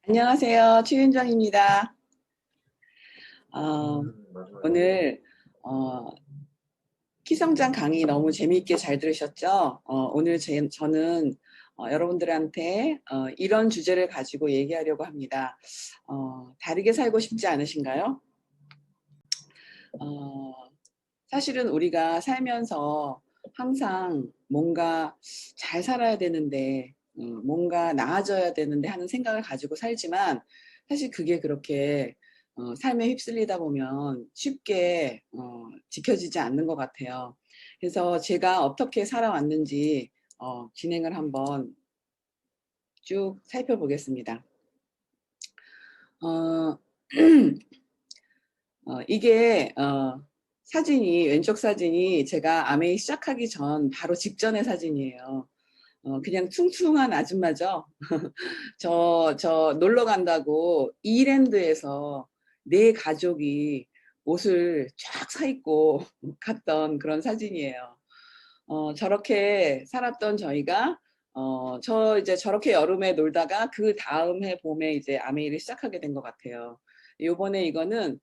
안녕하세요. 최윤정입니다. 어, 오늘 키성장 강의 너무 재미있게 잘 들으셨죠? 오늘 저는 여러분들한테 이런 주제를 가지고 얘기하려고 합니다. 다르게 살고 싶지 않으신가요? 어, 사실은 우리가 살면서 항상 뭔가 잘 살아야 되는데, 뭔가 나아져야 되는데 하는 생각을 가지고 살지만, 사실 그게 그렇게 삶에 휩쓸리다 보면 쉽게 지켜지지 않는 것 같아요. 그래서 제가 어떻게 살아왔는지 진행을 한번 쭉 살펴보겠습니다. 어, 이게 사진이, 왼쪽 사진이 제가 아메이 시작하기 전 바로 직전의 사진이에요. 그냥 퉁퉁한 아줌마죠. 저 놀러 간다고 이랜드에서 네 가족이 옷을 쫙 사 입고 갔던 그런 사진이에요. 저렇게 살았던 저희가 저 이제 저렇게 여름에 놀다가 그 다음 해 봄에 이제 아메이를 시작하게 된 것 같아요. 요번에 이거는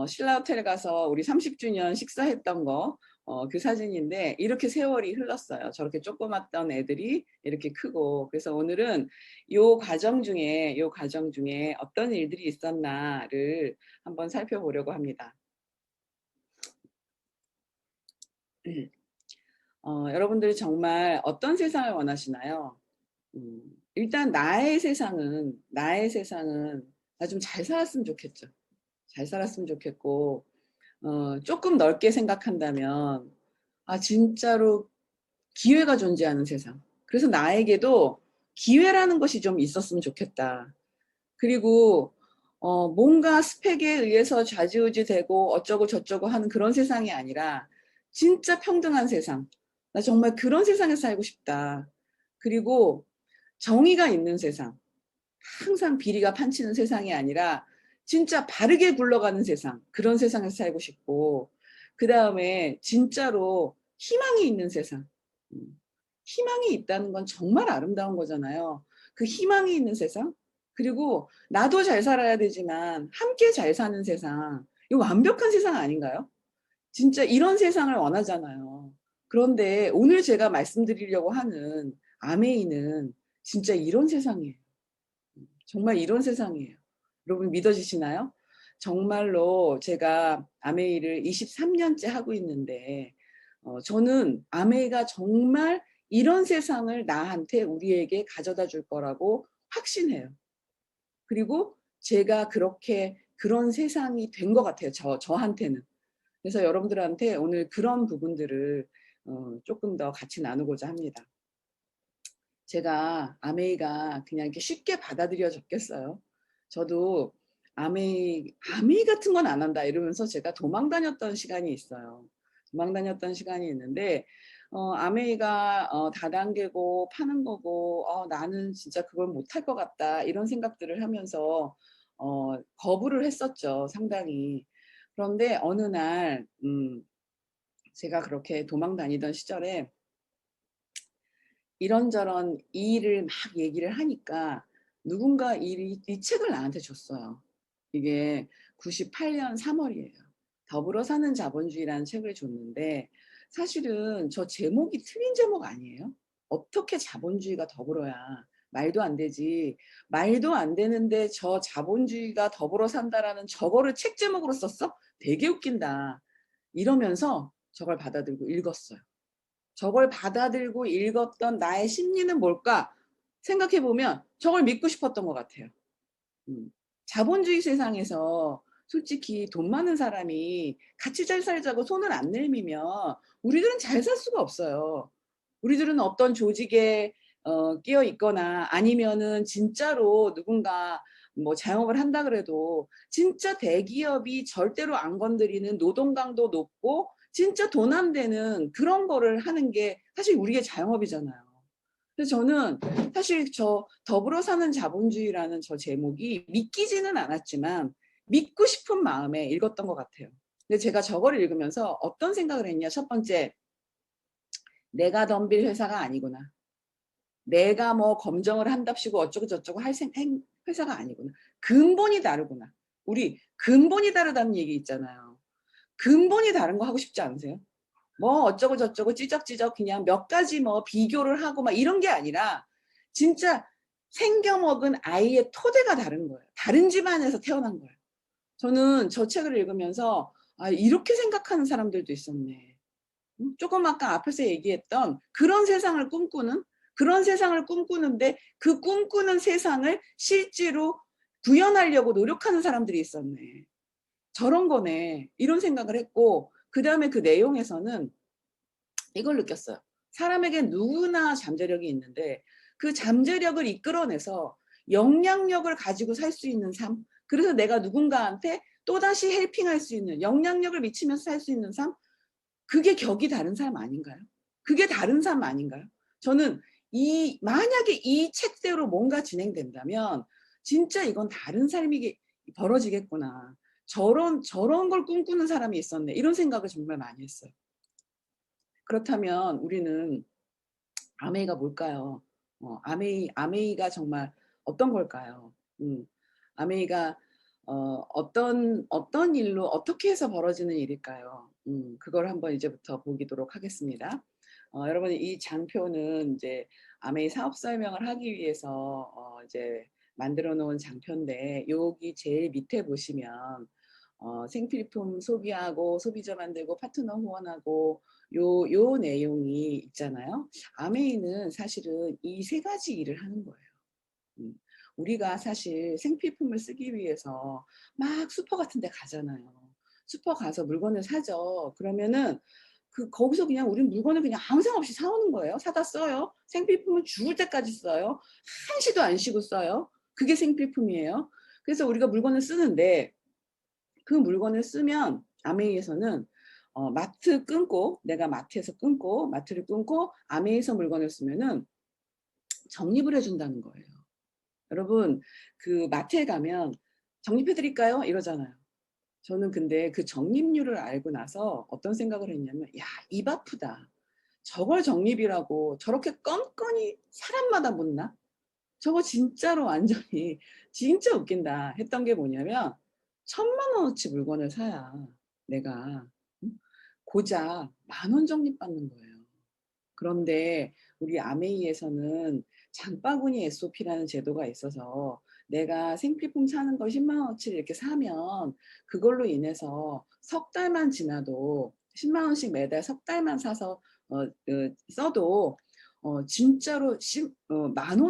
신라 호텔 가서 우리 30주년 식사했던 거 그 사진인데 이렇게 세월이 흘렀어요. 저렇게 조그맣던 애들이 이렇게 크고. 그래서 오늘은 요 과정 중에 어떤 일들이 있었나를 한번 살펴보려고 합니다. 여러분들이 정말 어떤 세상을 원하시나요? 음, 일단 나의 세상은 나 좀 잘 살았으면 좋겠죠. 잘 살았으면 좋겠고, 조금 넓게 생각한다면, 아, 진짜로 기회가 존재하는 세상. 그래서 나에게도 기회라는 것이 좀 있었으면 좋겠다. 그리고, 뭔가 스펙에 의해서 좌지우지 되고 어쩌고 저쩌고 하는 그런 세상이 아니라, 진짜 평등한 세상. 나 정말 그런 세상에 살고 싶다. 그리고 정의가 있는 세상. 항상 비리가 판치는 세상이 아니라 진짜 바르게 굴러가는 세상, 그런 세상에서 살고 싶고, 그 다음에 진짜로 희망이 있는 세상. 희망이 있다는 건 정말 아름다운 거잖아요. 그 희망이 있는 세상, 그리고 나도 잘 살아야 되지만 함께 잘 사는 세상, 이거 완벽한 세상 아닌가요? 진짜 이런 세상을 원하잖아요. 그런데 오늘 제가 말씀드리려고 하는 아메이는 진짜 이런 세상이에요. 정말 이런 세상이에요. 여러분 믿어지시나요? 정말로 제가 아메이를 23년째 하고 있는데 저는 아메이가 정말 이런 세상을 나한테 우리에게 가져다 줄 거라고 확신해요. 그리고 제가 그렇게 그런 세상이 된 것 같아요. 저한테는. 그래서 여러분들한테 오늘 그런 부분들을 조금 더 같이 나누고자 합니다. 제가 아메이가 그냥 이렇게 쉽게 받아들여졌겠어요. 저도 아메이 같은 건 안 한다 이러면서 제가 도망 다녔던 시간이 있어요. 도망 다녔던 시간이 있는데 아메이가 다단계고 파는 거고 나는 진짜 그걸 못할 것 같다 이런 생각들을 하면서 거부를 했었죠, 상당히. 그런데 어느 날 제가 그렇게 도망 다니던 시절에 이런저런 이 일을 막 얘기를 하니까 누군가 이 책을 나한테 줬어요. 이게 98년 3월이에요. 더불어 사는 자본주의라는 책을 줬는데 사실은 저 제목이 틀린 제목 아니에요? 어떻게 자본주의가 더불어야 말도 안 되지. 말도 안 되는데 저 자본주의가 더불어 산다라는 저거를 책 제목으로 썼어? 되게 웃긴다. 이러면서 저걸 받아들고 읽었어요. 저걸 받아들고 읽었던 나의 심리는 뭘까 생각해 보면 저걸 믿고 싶었던 것 같아요. 음. 자본주의 세상에서 솔직히 돈 많은 사람이 같이 잘 살자고 손을 안 내밀면 우리들은 잘 살 수가 없어요. 우리들은 어떤 조직에 끼어 있거나 아니면은 진짜로 누군가 뭐 자영업을 한다 그래도 진짜 대기업이 절대로 안 건드리는 노동 강도 높고 진짜 돈 안 되는 그런 거를 하는 게 사실 우리의 자영업이잖아요. 그래서 저는 사실 저 더불어 사는 자본주의라는 저 제목이 믿기지는 않았지만 믿고 싶은 마음에 읽었던 것 같아요. 근데 제가 저걸 읽으면서 어떤 생각을 했냐. 첫 번째, 내가 덤빌 회사가 아니구나. 내가 뭐 검정을 한답시고 어쩌고 저쩌고 할 회사가 아니구나. 근본이 다르구나. 우리 근본이 다르다는 얘기 있잖아요. 근본이 다른 거 하고 싶지 않으세요? 뭐 어쩌고 저쩌고 찌적찌적 그냥 몇 가지 뭐 비교를 하고 막 이런 게 아니라 진짜 생겨먹은 아이의 토대가 다른 거예요. 다른 집안에서 태어난 거예요. 저는 저 책을 읽으면서 '아 이렇게 생각하는 사람들도 있었네.' 조금 아까 앞에서 얘기했던 그런 세상을 꿈꾸는데 그 꿈꾸는 세상을 실제로 구현하려고 노력하는 사람들이 있었네. '저런 거네.' 이런 생각을 했고 그다음에 그 내용에서는 이걸 느꼈어요. 사람에겐 누구나 잠재력이 있는데 그 잠재력을 이끌어내서 영향력을 가지고 살 수 있는 삶, 그래서 내가 누군가한테 또다시 헬핑할 수 있는 영향력을 미치면서 살 수 있는 삶, 그게 격이 다른 삶 아닌가요? 그게 다른 삶 아닌가요? 저는 만약에 이 책대로 뭔가 진행된다면 진짜 이건 다른 삶이 벌어지겠구나. '저런 걸 꿈꾸는 사람이 있었네.' 이런 생각을 정말 많이 했어요. 그렇다면 우리는 아메이가 뭘까요? 아메이가 정말 어떤 걸까요? 아메이가 어떤 일로 어떻게 해서 벌어지는 일일까요? 그걸 한번 이제부터 보기도록 하겠습니다. 여러분 이 장표는 이제 아메이 사업 설명을 하기 위해서 이제 만들어 놓은 장표인데 여기 제일 밑에 보시면 생필품 소비하고 소비자 만들고 파트너 후원하고 요 내용이 있잖아요. 아메이는 사실은 이 세 가지 일을 하는 거예요. 음. 우리가 사실 생필품을 쓰기 위해서 막 슈퍼 같은 데 가잖아요. 슈퍼 가서 물건을 사죠. 그러면은 거기서 그냥 우린 물건을 그냥 아무 생각 없이 사 오는 거예요. 사다 써요. 생필품은 죽을 때까지 써요. 한시도 안 쉬고 써요. 그게 생필품이에요. 그래서 우리가 물건을 쓰는데 그 물건을 쓰면 아메이에서는 내가 마트를 끊고 아메이에서 물건을 쓰면은 적립을 해 준다는 거예요. 여러분 그 마트에 가면 "적립해 드릴까요?" 이러잖아요. 저는 근데 그 적립률을 알고 나서 어떤 생각을 했냐면 '야 입 아프다. 저걸 적립이라고 저렇게 껌껌이 사람마다 묻나? 저거 진짜로 완전히 진짜 웃긴다.' 했던 게 뭐냐면 1,000만 원어치 물건을 사야 내가 음 고작 10,000원 적립받는 거예요. 그런데 우리 아메이에서는 장바구니 SOP라는 제도가 있어서 내가 생필품 사는 거 100,000원어치를 이렇게 사면 그걸로 인해서 석 달만 지나도 100,000원씩 매달 석 달만 사서 써도 진짜로 만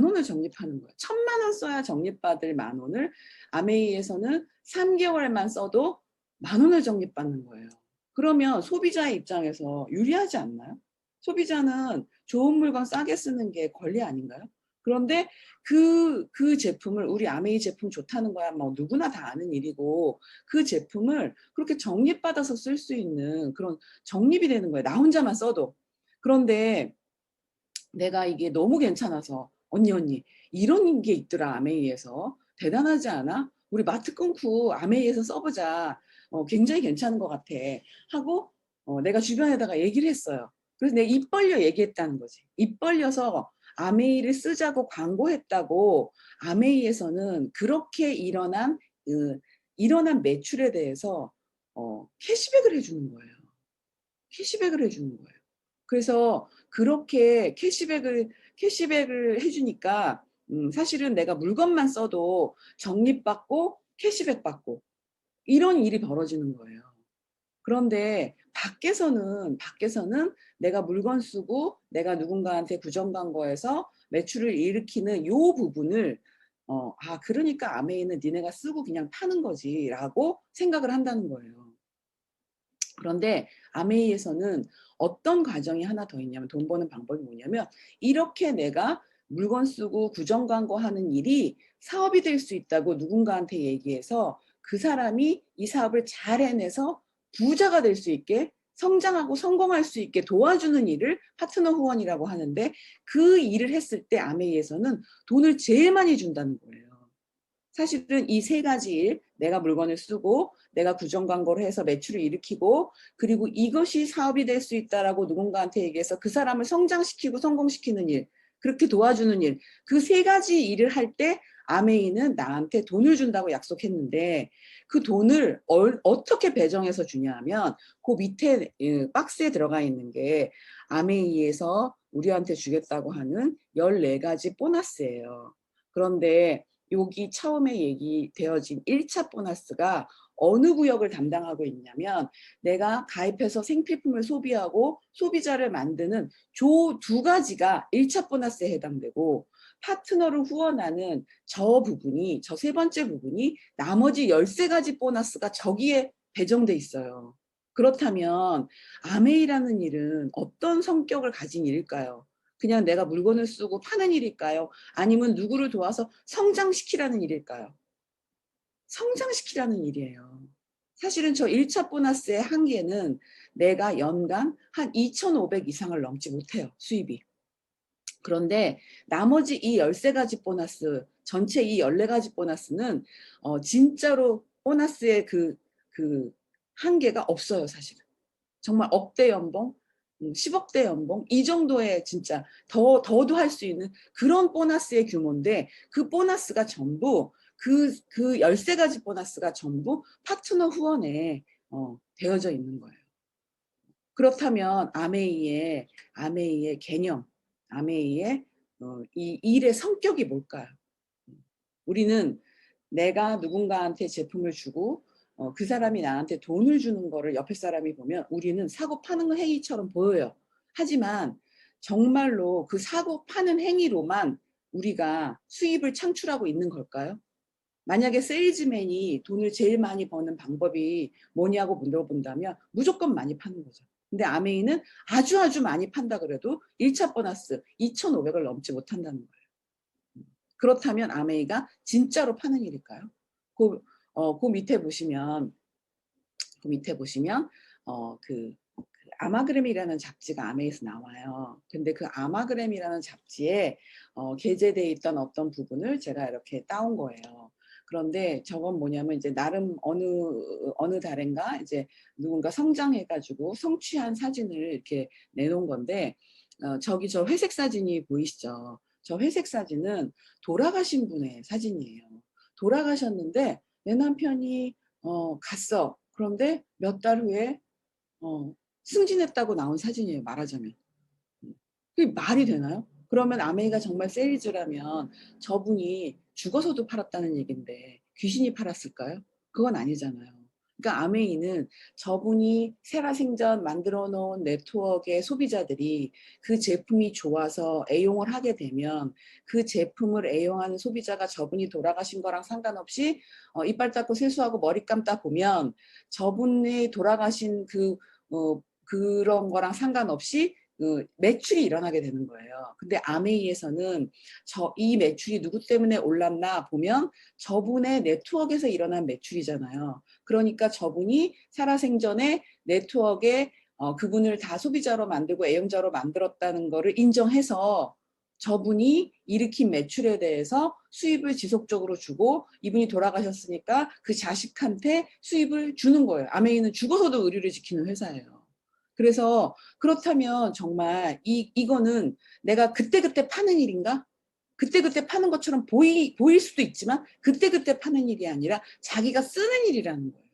원을 적립하는 거예요. 1,000만 원 써야 적립받을 만 원을 아메이에서는 3 개월만 써도 10,000원을 적립받는 거예요. 그러면 소비자의 입장에서 유리하지 않나요? 소비자는 좋은 물건 싸게 쓰는 게 권리 아닌가요? 그런데 그 제품을 우리 아메이 제품 좋다는 거야 뭐 누구나 다 아는 일이고 그 제품을 그렇게 적립받아서 쓸 수 있는 그런 적립이 되는 거예요, 나 혼자만 써도. 그런데 내가 이게 너무 괜찮아서 언니 이런 게 있더라 아메이에서. 대단하지 않아? 우리 마트 끊고 아메이에서 써 보자. 굉장히 괜찮은 것 같아." 하고 내가 주변에다가 얘기를 했어요. 그래서 내가 입 벌려 얘기했다는 거지. 입 벌려서 아메이를 쓰자고 광고했다고 아메이에서는 그렇게 일어난 매출에 대해서 캐시백을 해 주는 거예요. 캐시백을 해 주는 거예요. 그래서 그렇게 캐시백을 해 주니까 사실은 내가 물건만 써도 적립받고 캐시백 받고 이런 일이 벌어지는 거예요. 그런데 밖에서는 내가 물건 쓰고 내가 누군가한테 구정 광고해서 매출을 일으키는 요 부분을 '아 그러니까 아메이는 니네가 쓰고 그냥 파는 거지.'라고 생각을 한다는 거예요. 그런데 아메이에서는 어떤 과정이 하나 더 있냐면 돈 버는 방법이 뭐냐면 이렇게 내가 물건 쓰고 구정 광고하는 일이 사업이 될 수 있다고 누군가한테 얘기해서 그 사람이 이 사업을 잘 해내서 부자가 될 수 있게 성장하고 성공할 수 있게 도와주는 일을 파트너 후원이라고 하는데 그 일을 했을 때 아메이에서는 돈을 제일 많이 준다는 거예요. 사실은 이 세 가지 일, 내가 물건을 쓰고 내가 구정 광고를 해서 매출을 일으키고 그리고 이것이 사업이 될 수 있다라고 누군가한테 얘기해서 그 사람을 성장시키고 성공시키는 일, 그렇게 도와주는 일, 그 세 가지 일을 할 때 아메이는 나한테 돈을 준다고 약속했는데 그 돈을 어떻게 배정해서 주냐 하면 그 밑에 박스에 들어가 있는 게 아메이에서 우리한테 주겠다고 하는 14가지 보너스예요. 그런데 여기 처음에 얘기되어진 1차 보너스가 어느 구역을 담당하고 있냐면 내가 가입해서 생필품을 소비하고 소비자를 만드는 두 가지가 1차 보너스에 해당되고 파트너를 후원하는 저 부분이 저 세 번째 부분이 나머지 13가지 보너스가 저기에 배정돼 있어요. 그렇다면 아메이라는 일은 어떤 성격을 가진 일일까요? 그냥 내가 물건을 쓰고 파는 일일까요? 아니면 누구를 도와서 성장시키라는 일일까요? 성장시키라는 일이에요. 사실은 저 1차 보너스의 한계는 내가 연간 한 2,500 이상을 넘지 못해요, 수입이. 그런데 나머지 이 13가지 보너스, 전체 이 14가지 보너스는 진짜로 보너스의 그 한계가 없어요, 사실은. 정말 억대 연봉, 10억대 연봉 이 정도의 진짜 더도 할 수 있는 그런 보너스의 규모인데 그 보너스가 전부 그 13가지 보너스가 전부 파트너 후원에 되어져 있는 거예요. 그렇다면 아메이의 개념, 아메이의 이 일의 성격이 뭘까요? 우리는 내가 누군가한테 제품을 주고 그 사람이 나한테 돈을 주는 거를 옆에 사람이 보면 우리는 사고 파는 행위처럼 보여요. 하지만 정말로 그 사고 파는 행위로만 우리가 수입을 창출하고 있는 걸까요? 만약에 세일즈맨이 돈을 제일 많이 버는 방법이 뭐냐고 물어본다면 무조건 많이 파는 거죠. 근데 아메이는 아주 많이 판다 그래도 1차 보너스 2,500을 넘지 못한다는 거예요. 그렇다면 아메이가 진짜로 파는 일일까요? 그 밑에 보시면 그 아마그램이라는 잡지가 아메이에서 나와요. 근데 그 아마그램이라는 잡지에 게재되어 있던 어떤 부분을 제가 이렇게 따온 거예요. 그런데 저건 뭐냐면 이제 나름 어느 달인가 이제 누군가 성장해가지고 성취한 사진을 이렇게 내놓은 건데 저기 저 회색 사진이 보이시죠? 저 회색 사진은 돌아가신 분의 사진이에요. 돌아가셨는데 내 남편이 갔어. 그런데 몇 달 후에 승진했다고 나온 사진이에요, 말하자면. 그게 말이 되나요? 그러면 아메이가 정말 세일즈라면 저분이 죽어서도 팔았다는 얘긴데 귀신이 팔았을까요? 그건 아니잖아요. 그러니까 아메이는 저분이 세라생전 만들어 놓은 네트워크의 소비자들이 그 제품이 좋아서 애용을 하게 되면 그 제품을 애용하는 소비자가 저분이 돌아가신 거랑 상관없이 이빨 닦고 세수하고 머리 감다 보면 저분이 돌아가신 그런 거랑 상관없이 매출이 일어나게 되는 거예요. 근데 아메이에서는 이 매출이 누구 때문에 올랐나 보면 저분의 네트워크에서 일어난 매출이잖아요. 그러니까 저분이 살아생전에 네트워크에 그분을 다 소비자로 만들고 애용자로 만들었다는 거를 인정해서 저분이 일으킨 매출에 대해서 수입을 지속적으로 주고 이분이 돌아가셨으니까 그 자식한테 수입을 주는 거예요. 아메이는 죽어서도 의리를 지키는 회사예요. 그래서 그렇다면 정말 이거는 내가 그때그때 파는 일인가? 그때그때 파는 것처럼 보일 수도 있지만 그때그때 파는 일이 아니라 자기가 쓰는 일이라는 거예요.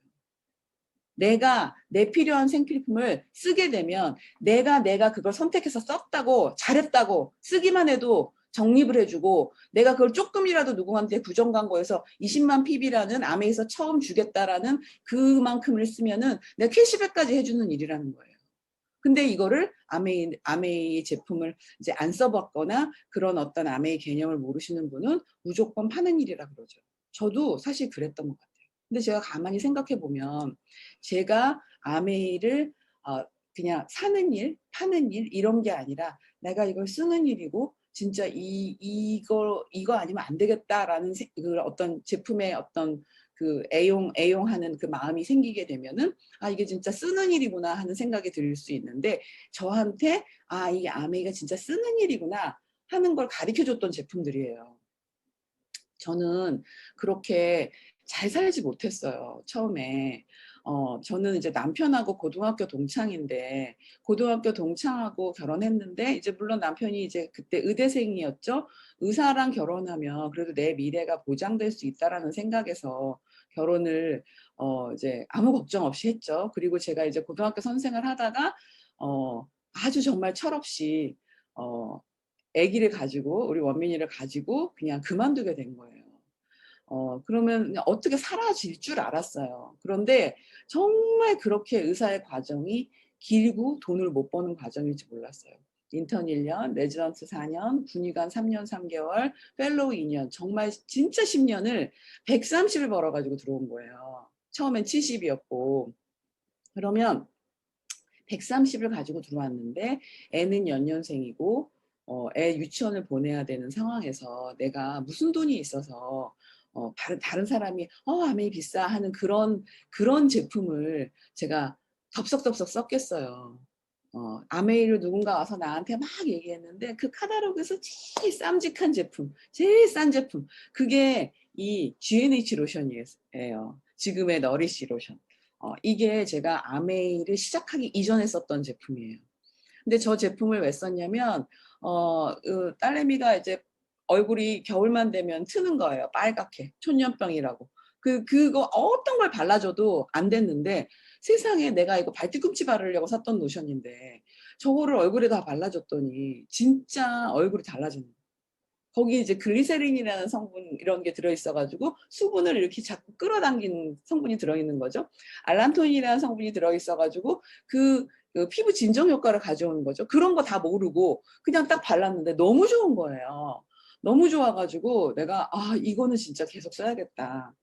내가 내 필요한 생필품을 쓰게 되면 내가 그걸 선택해서 썼다고 잘했다고 쓰기만 해도 적립을 해주고 내가 그걸 조금이라도 누구한테 구정 광고에서 20만 PB라는 아메에서 처음 주겠다라는 그만큼을 쓰면은 내가 캐시백까지 해주는 일이라는 거예요. 근데 이거를 아메이 제품을 이제 안 써봤거나 그런 어떤 아메이 개념을 모르시는 분은 무조건 파는 일이라 그러죠. 저도 사실 그랬던 것 같아요. 근데 제가 가만히 생각해 보면 제가 아메이를 그냥 사는 일, 파는 일 이런 게 아니라 내가 이걸 쓰는 일이고 진짜 이거 아니면 안 되겠다라는 그 어떤 제품의 어떤 그 애용하는 그 마음이 생기게 되면은 이게 진짜 쓰는 일이구나 하는 생각이 들 수 있는데 저한테 이 아메이가 진짜 쓰는 일이구나 하는 걸 가르쳐 줬던 제품들이에요. 저는 그렇게 잘 살지 못했어요, 처음에. 저는 이제 남편하고 고등학교 동창인데 고등학교 동창하고 결혼했는데 이제 물론 남편이 이제 그때 의대생이었죠. 의사랑 결혼하면 그래도 내 미래가 보장될 수 있다라는 생각에서 결혼을 이제 아무 걱정 없이 했죠. 그리고 제가 이제 고등학교 선생을 하다가 아주 정말 철없이 어 아기를 가지고 우리 원민이를 가지고 그냥 그만두게 된 거예요. 그러면 그냥 어떻게 사라질 줄 알았어요. 그런데 정말 그렇게 의사의 과정이 길고 돈을 못 버는 과정일지 몰랐어요. 인턴 1년, 레지던트 4년, 군의관 3년 3개월, 펠로우 2년, 정말 진짜 10년을 130을 벌어 가지고 들어온 거예요. 처음엔 70이었고. 그러면 130을 가지고 들어왔는데 애는 연년생이고 애 유치원을 보내야 되는 상황에서 내가 무슨 돈이 있어서 다른 사람이 아메이 비싸 하는 그런 제품을 제가 덥석덥석 썼겠어요. 아메이를 누군가 와서 나한테 막 얘기했는데 그 카탈로그에서 제일 쌈직한 제품, 제일 싼 제품, 그게 이 G&H 로션이에요. 지금의 너리시 로션. 이게 제가 아메이를 시작하기 이전에 썼던 제품이에요. 근데 저 제품을 왜 썼냐면 딸내미가 이제 얼굴이 겨울만 되면 트는 거예요. 빨갛게. 촌년병이라고. 그거 어떤 걸 발라줘도 안 됐는데 세상에 내가 이거 발뒤꿈치 바르려고 샀던 로션인데 저거를 얼굴에 다 발라줬더니 진짜 얼굴이 달라지는 거예요. 거기에 이제 글리세린이라는 성분 이런 게 들어있어 가지고 수분을 이렇게 자꾸 끌어당기는 성분이 들어있는 거죠. 알란토인이라는 성분이 들어있어 가지고 그 피부 진정 효과를 가져오는 거죠. 그런 거 다 모르고 그냥 딱 발랐는데 너무 좋은 거예요. 너무 좋아 가지고 내가 '아 이거는 진짜 계속 써야겠다.'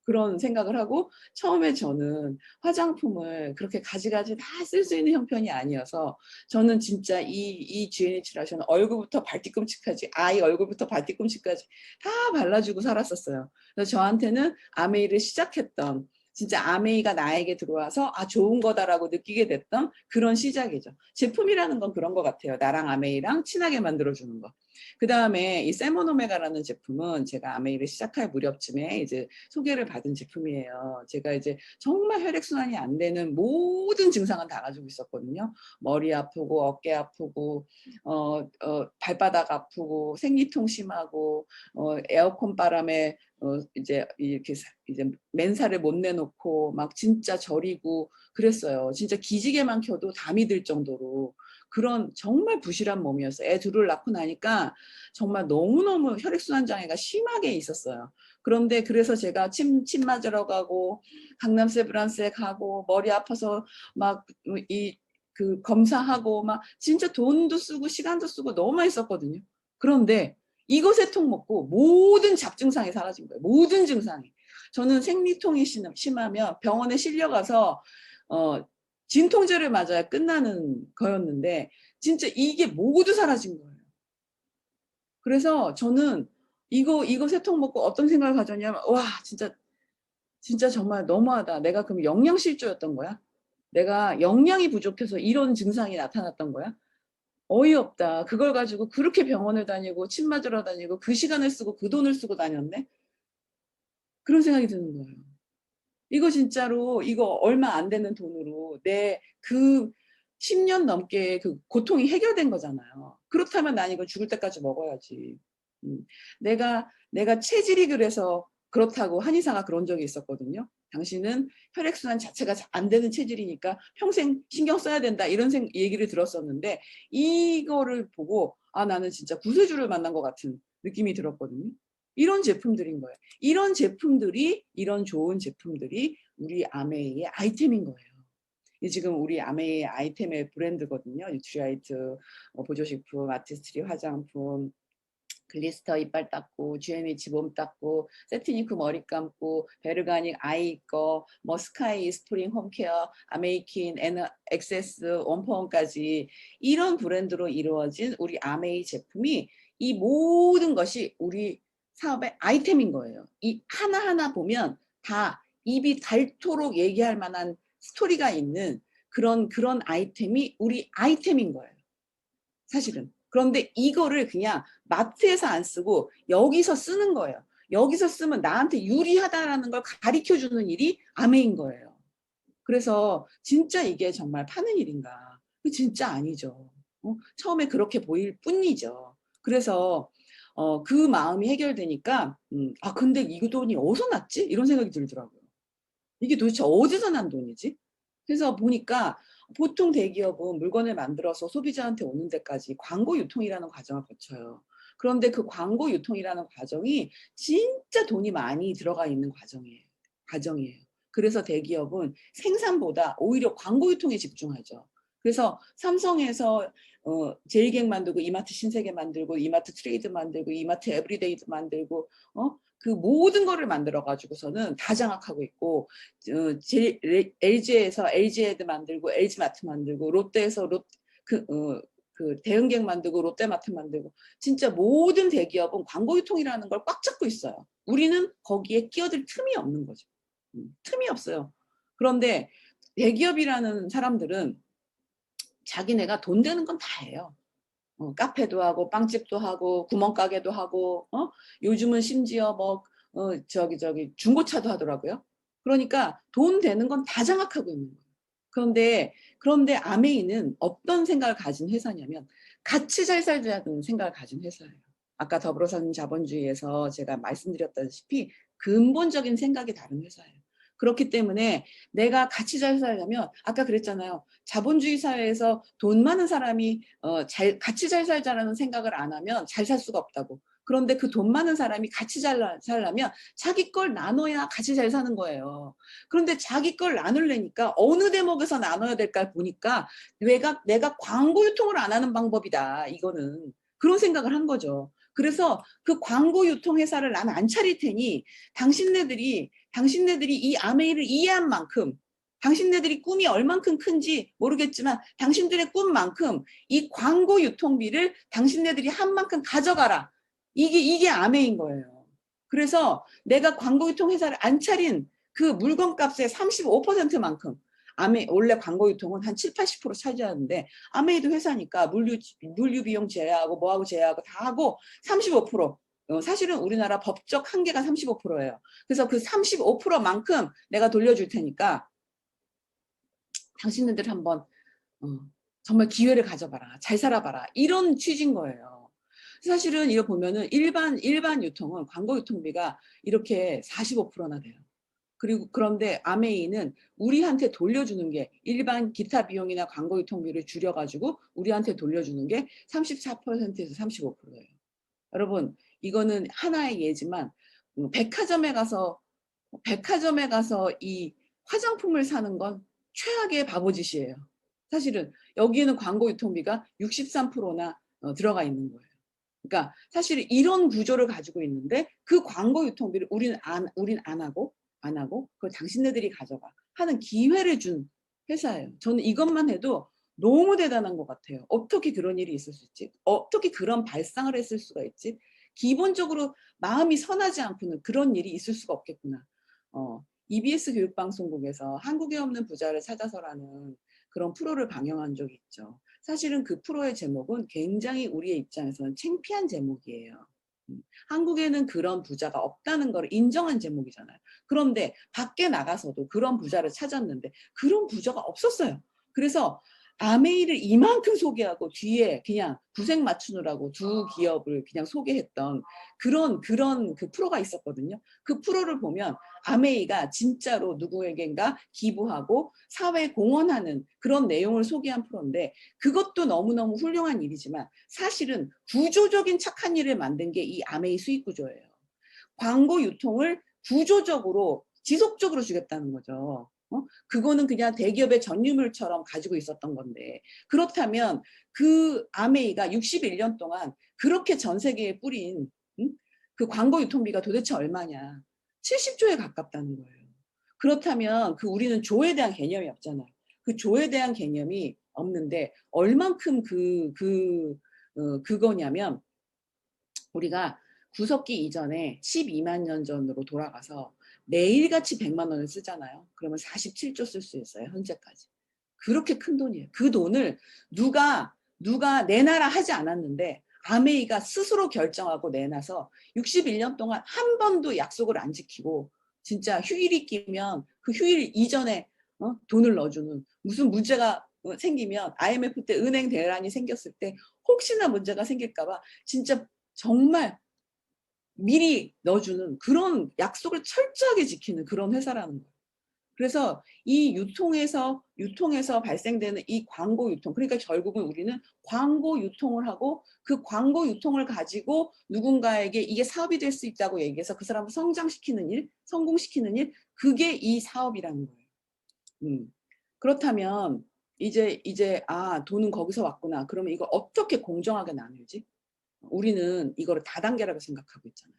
그런 생각을 하고 처음에 저는 화장품을 그렇게 가지가지 다 쓸 수 있는 형편이 아니어서 저는 진짜 이 GNH 라션은 얼굴부터 발뒤꿈치까지 아이 얼굴부터 발뒤꿈치까지 다 발라주고 살았었어요. 그래서 저한테는 아메이를 시작했던 진짜 아메이가 나에게 들어와서 '아 좋은 거다.'라고 느끼게 됐던 그런 시작이죠. 제품이라는 건 그런 것 같아요. 나랑 아메이랑 친하게 만들어 주는 거. 그다음에 이 세모노메가라는 제품은 제가 아메이를 시작할 무렵쯤에 이제 소개를 받은 제품이에요. 제가 이제 정말 혈액순환이 안 되는 모든 증상은 다 가지고 있었거든요. 머리 아프고 어깨 아프고 발바닥 아프고 생리통 심하고 에어컨 바람에 이제 이렇게 이제 맨살을 못 내놓고 막 진짜 저리고 그랬어요. 진짜 기지개만 켜도 담이 들 정도로 그런 정말 부실한 몸이었어요. 애 둘을 낳고 나니까 정말 너무너무 혈액순환 장애가 심하게 있었어요. 그런데 그래서 제가 침 맞으러 가고 강남 세브란스에 가고 머리 아파서 막 검사하고 막 진짜 돈도 쓰고 시간도 쓰고 너무 많이 썼거든요. 그런데 이거 3통 먹고 모든 잡증상이 사라진 거예요. 모든 증상이. 저는 생리통이 심하면 병원에 실려가서 진통제를 맞아야 끝나는 거였는데 진짜 이게 모두 사라진 거예요. 그래서 저는 이거 3통 먹고 어떤 생각을 가졌냐면 '와 진짜 정말 너무하다. 내가 그럼 영양실조였던 거야? 내가 영양이 부족해서 이런 증상이 나타났던 거야? 어이없다. 그걸 가지고 그렇게 병원을 다니고 침 맞으러 다니고 그 시간을 쓰고 그 돈을 쓰고 다녔네?' 그런 생각이 드는 거예요. 이거 진짜로 이거 얼마 안 되는 돈으로 내 그 10년 넘게 그 고통이 해결된 거잖아요. 그렇다면 난 이거 죽을 때까지 먹어야지. 음. 내가 체질이 그래서 그렇다고 한의사가 그런 적이 있었거든요. "당신은 혈액순환 자체가 안 되는 체질이니까 평생 신경 써야 된다." 이런 얘기를 들었었는데 이거를 보고 '아 나는 진짜 구세주를 만난 것 같은 느낌이 들었거든요.' 이런 제품들인 거예요. 이런 좋은 제품들이 우리 아메이의 아이템인 거예요. 이 지금 우리 아메이의 아이템의 브랜드거든요. 뉴트리아이트 보조식품, 아티스트리 화장품, 글리스터 이빨 닦고, GMH 몸 닦고, 세티니크 머리 감고, 베르가닉 아이 거, 뭐 스카이 스프링 홈케어, 아메이킨, 엑세스, 원포원까지 이런 브랜드로 이루어진 우리 아메이 제품이 이 모든 것이 우리 사업의 아이템인 거예요. 이 하나하나 보면 다 입이 닳도록 얘기할 만한 스토리가 있는 그런 아이템이 우리 아이템인 거예요. 사실은. 그런데 이거를 그냥 마트에서 안 쓰고 여기서 쓰는 거예요. 여기서 쓰면 나한테 유리하다라는 걸 가르쳐 주는 일이 아메인 거예요. 그래서 진짜 이게 정말 파는 일인가? 진짜 아니죠. 처음에 그렇게 보일 뿐이죠. 그래서 그 마음이 해결되니까 '아 근데 이 돈이 어디서 났지?' 이런 생각이 들더라고요. '이게 도대체 어디서 난 돈이지?' 그래서 보니까 보통 대기업은 물건을 만들어서 소비자한테 오는 데까지 광고 유통이라는 과정을 거쳐요. 그런데 그 광고 유통이라는 과정이 진짜 돈이 많이 들어가 있는 과정이에요. 그래서 대기업은 생산보다 오히려 광고 유통에 집중하죠. 그래서 삼성에서 제이객 만들고 이마트 신세계 만들고 이마트 트레이드 만들고 이마트 에브리데이도 만들고 그 모든 거를 만들어 가지고서는 다 장악하고 있고 LG에서 LG에드 만들고 LG마트 만들고 롯데에서 그 대형객 만들고 롯데마트 만들고 진짜 모든 대기업은 광고 유통이라는 걸 꽉 잡고 있어요. 우리는 거기에 끼어들 틈이 없는 거죠. 틈이 없어요. 그런데 대기업이라는 사람들은 자기네가 돈 되는 건 다 해요. 카페도 하고 빵집도 하고 구멍가게도 하고 요즘은 심지어 뭐 중고차도 하더라고요. 그러니까 돈 되는 건 다 장악하고 있는 거예요. 그런데 아메이는 어떤 생각을 가진 회사냐면 같이 잘 살자는 생각을 가진 회사예요. 아까 더불어서는 자본주의에서 제가 말씀드렸다시피 근본적인 생각이 다른 회사예요. 그렇기 때문에 내가 같이 잘 살려면 아까 그랬잖아요. 자본주의 사회에서 돈 많은 사람이 같이 잘 살자라는 생각을 안 하면 잘 살 수가 없다고. 그런데 그 돈 많은 사람이 같이 살려면 자기 걸 나눠야 같이 잘 사는 거예요. 그런데 자기 걸 나누려니까 어느 대목에서 나눠야 될까 보니까 내가 광고 유통을 안 하는 방법이다. 이거는. 그런 생각을 한 거죠. 그래서 그 광고 유통 회사를 나는 안 차릴 테니 당신네들이 이 아메이를 이해한 만큼 당신네들이 꿈이 얼만큼 큰지 모르겠지만 당신들의 꿈만큼 이 광고 유통비를 당신네들이 한 만큼 가져가라. 이게 아메인 거예요. 그래서 내가 광고 유통 회사를 안 차린 그 물건값의 35%만큼 원래 광고 유통은 한 7, 80% 차지하는데 아메이도 회사니까 물류 비용 제외하고 뭐하고 제외하고 다 하고 35%. 사실은 우리나라 법적 한계가 35%예요. 그래서 그 35%만큼 내가 돌려줄 테니까 당신네들 한번 어, 정말 기회를 가져봐라. 잘 살아봐라. 이런 취지인 거예요. 사실은 이거 보면은 일반 유통은 광고 유통비가 이렇게 45%나 돼요. 그런데 아메이는 우리한테 돌려주는 게 일반 기타 비용이나 광고 유통비를 줄여가지고 우리한테 돌려주는 게 34%에서 35%예요. 여러분, 이거는 하나의 예지만 백화점에 가서 이 화장품을 사는 건 최악의 바보짓이에요. 사실은 여기에는 광고 유통비가 63%나 들어가 있는 거예요. 그러니까 사실 이런 구조를 가지고 있는데 그 광고 유통비를 우린 안 하고 그걸 당신네들이 가져가 하는 기회를 준 회사예요. 저는 이것만 해도 너무 대단한 것 같아요. 어떻게 그런 일이 있을 수 있지? 어떻게 그런 발상을 했을 수가 있지? 기본적으로 마음이 선하지 않고는 그런 일이 있을 수가 없겠구나. EBS 교육방송국에서 한국에 없는 부자를 찾아서라는 그런 프로를 방영한 적이 있죠. 사실은 그 프로의 제목은 굉장히 우리의 입장에서는 창피한 제목이에요. 한국에는 그런 부자가 없다는 걸 인정한 제목이잖아요. 그런데 밖에 나가서도 그런 부자를 찾았는데 그런 부자가 없었어요. 그래서 아메이를 이만큼 소개하고 뒤에 그냥 구색 맞추느라고 두 기업을 그냥 소개했던 그런 그 프로가 있었거든요. 그 프로를 보면 아메이가 진짜로 누구에겐가 기부하고 사회에 공헌하는 그런 내용을 소개한 프로인데 그것도 너무너무 훌륭한 일이지만 사실은 구조적인 착한 일을 만든 게 이 아메이 수익 구조예요. 광고 유통을 구조적으로 지속적으로 주겠다는 거죠. 그거는 그냥 대기업의 전유물처럼 가지고 있었던 건데 그렇다면 그 아메이가 61년 동안 그렇게 전 세계에 뿌린 그 광고 유통비가 도대체 얼마냐? 70조에 가깝다는 거예요. 그렇다면 그 우리는 조에 대한 개념이 없잖아요. 그 조에 대한 개념이 없는데 얼만큼 그거냐면 우리가 구석기 이전에 12만 년 전으로 돌아가서 매일같이 100만 원을 쓰잖아요. 그러면 47조 쓸 수 있어요. 현재까지. 그렇게 큰 돈이에요. 그 돈을 누가 내놔라 하지 않았는데 아메이가 스스로 결정하고 내놔서 61년 동안 한 번도 약속을 안 지키고 진짜 휴일이 끼면 그 휴일 이전에 돈을 넣어주는, 무슨 문제가 생기면 IMF 때 은행 대란이 생겼을 때 혹시나 문제가 생길까 봐 진짜 정말 미리 넣어주는 그런 약속을 철저하게 지키는 그런 회사라는 거예요. 그래서 이 유통에서 발생되는 이 광고 유통, 그러니까 결국은 우리는 광고 유통을 하고 그 광고 유통을 가지고 누군가에게 이게 사업이 될 수 있다고 얘기해서 그 사람을 성장시키는 일, 성공시키는 일, 그게 이 사업이라는 거예요. 그렇다면 이제 돈은 거기서 왔구나. 그러면 이걸 어떻게 공정하게 나누지? 우리는 이거를 다단계라고 생각하고 있잖아요.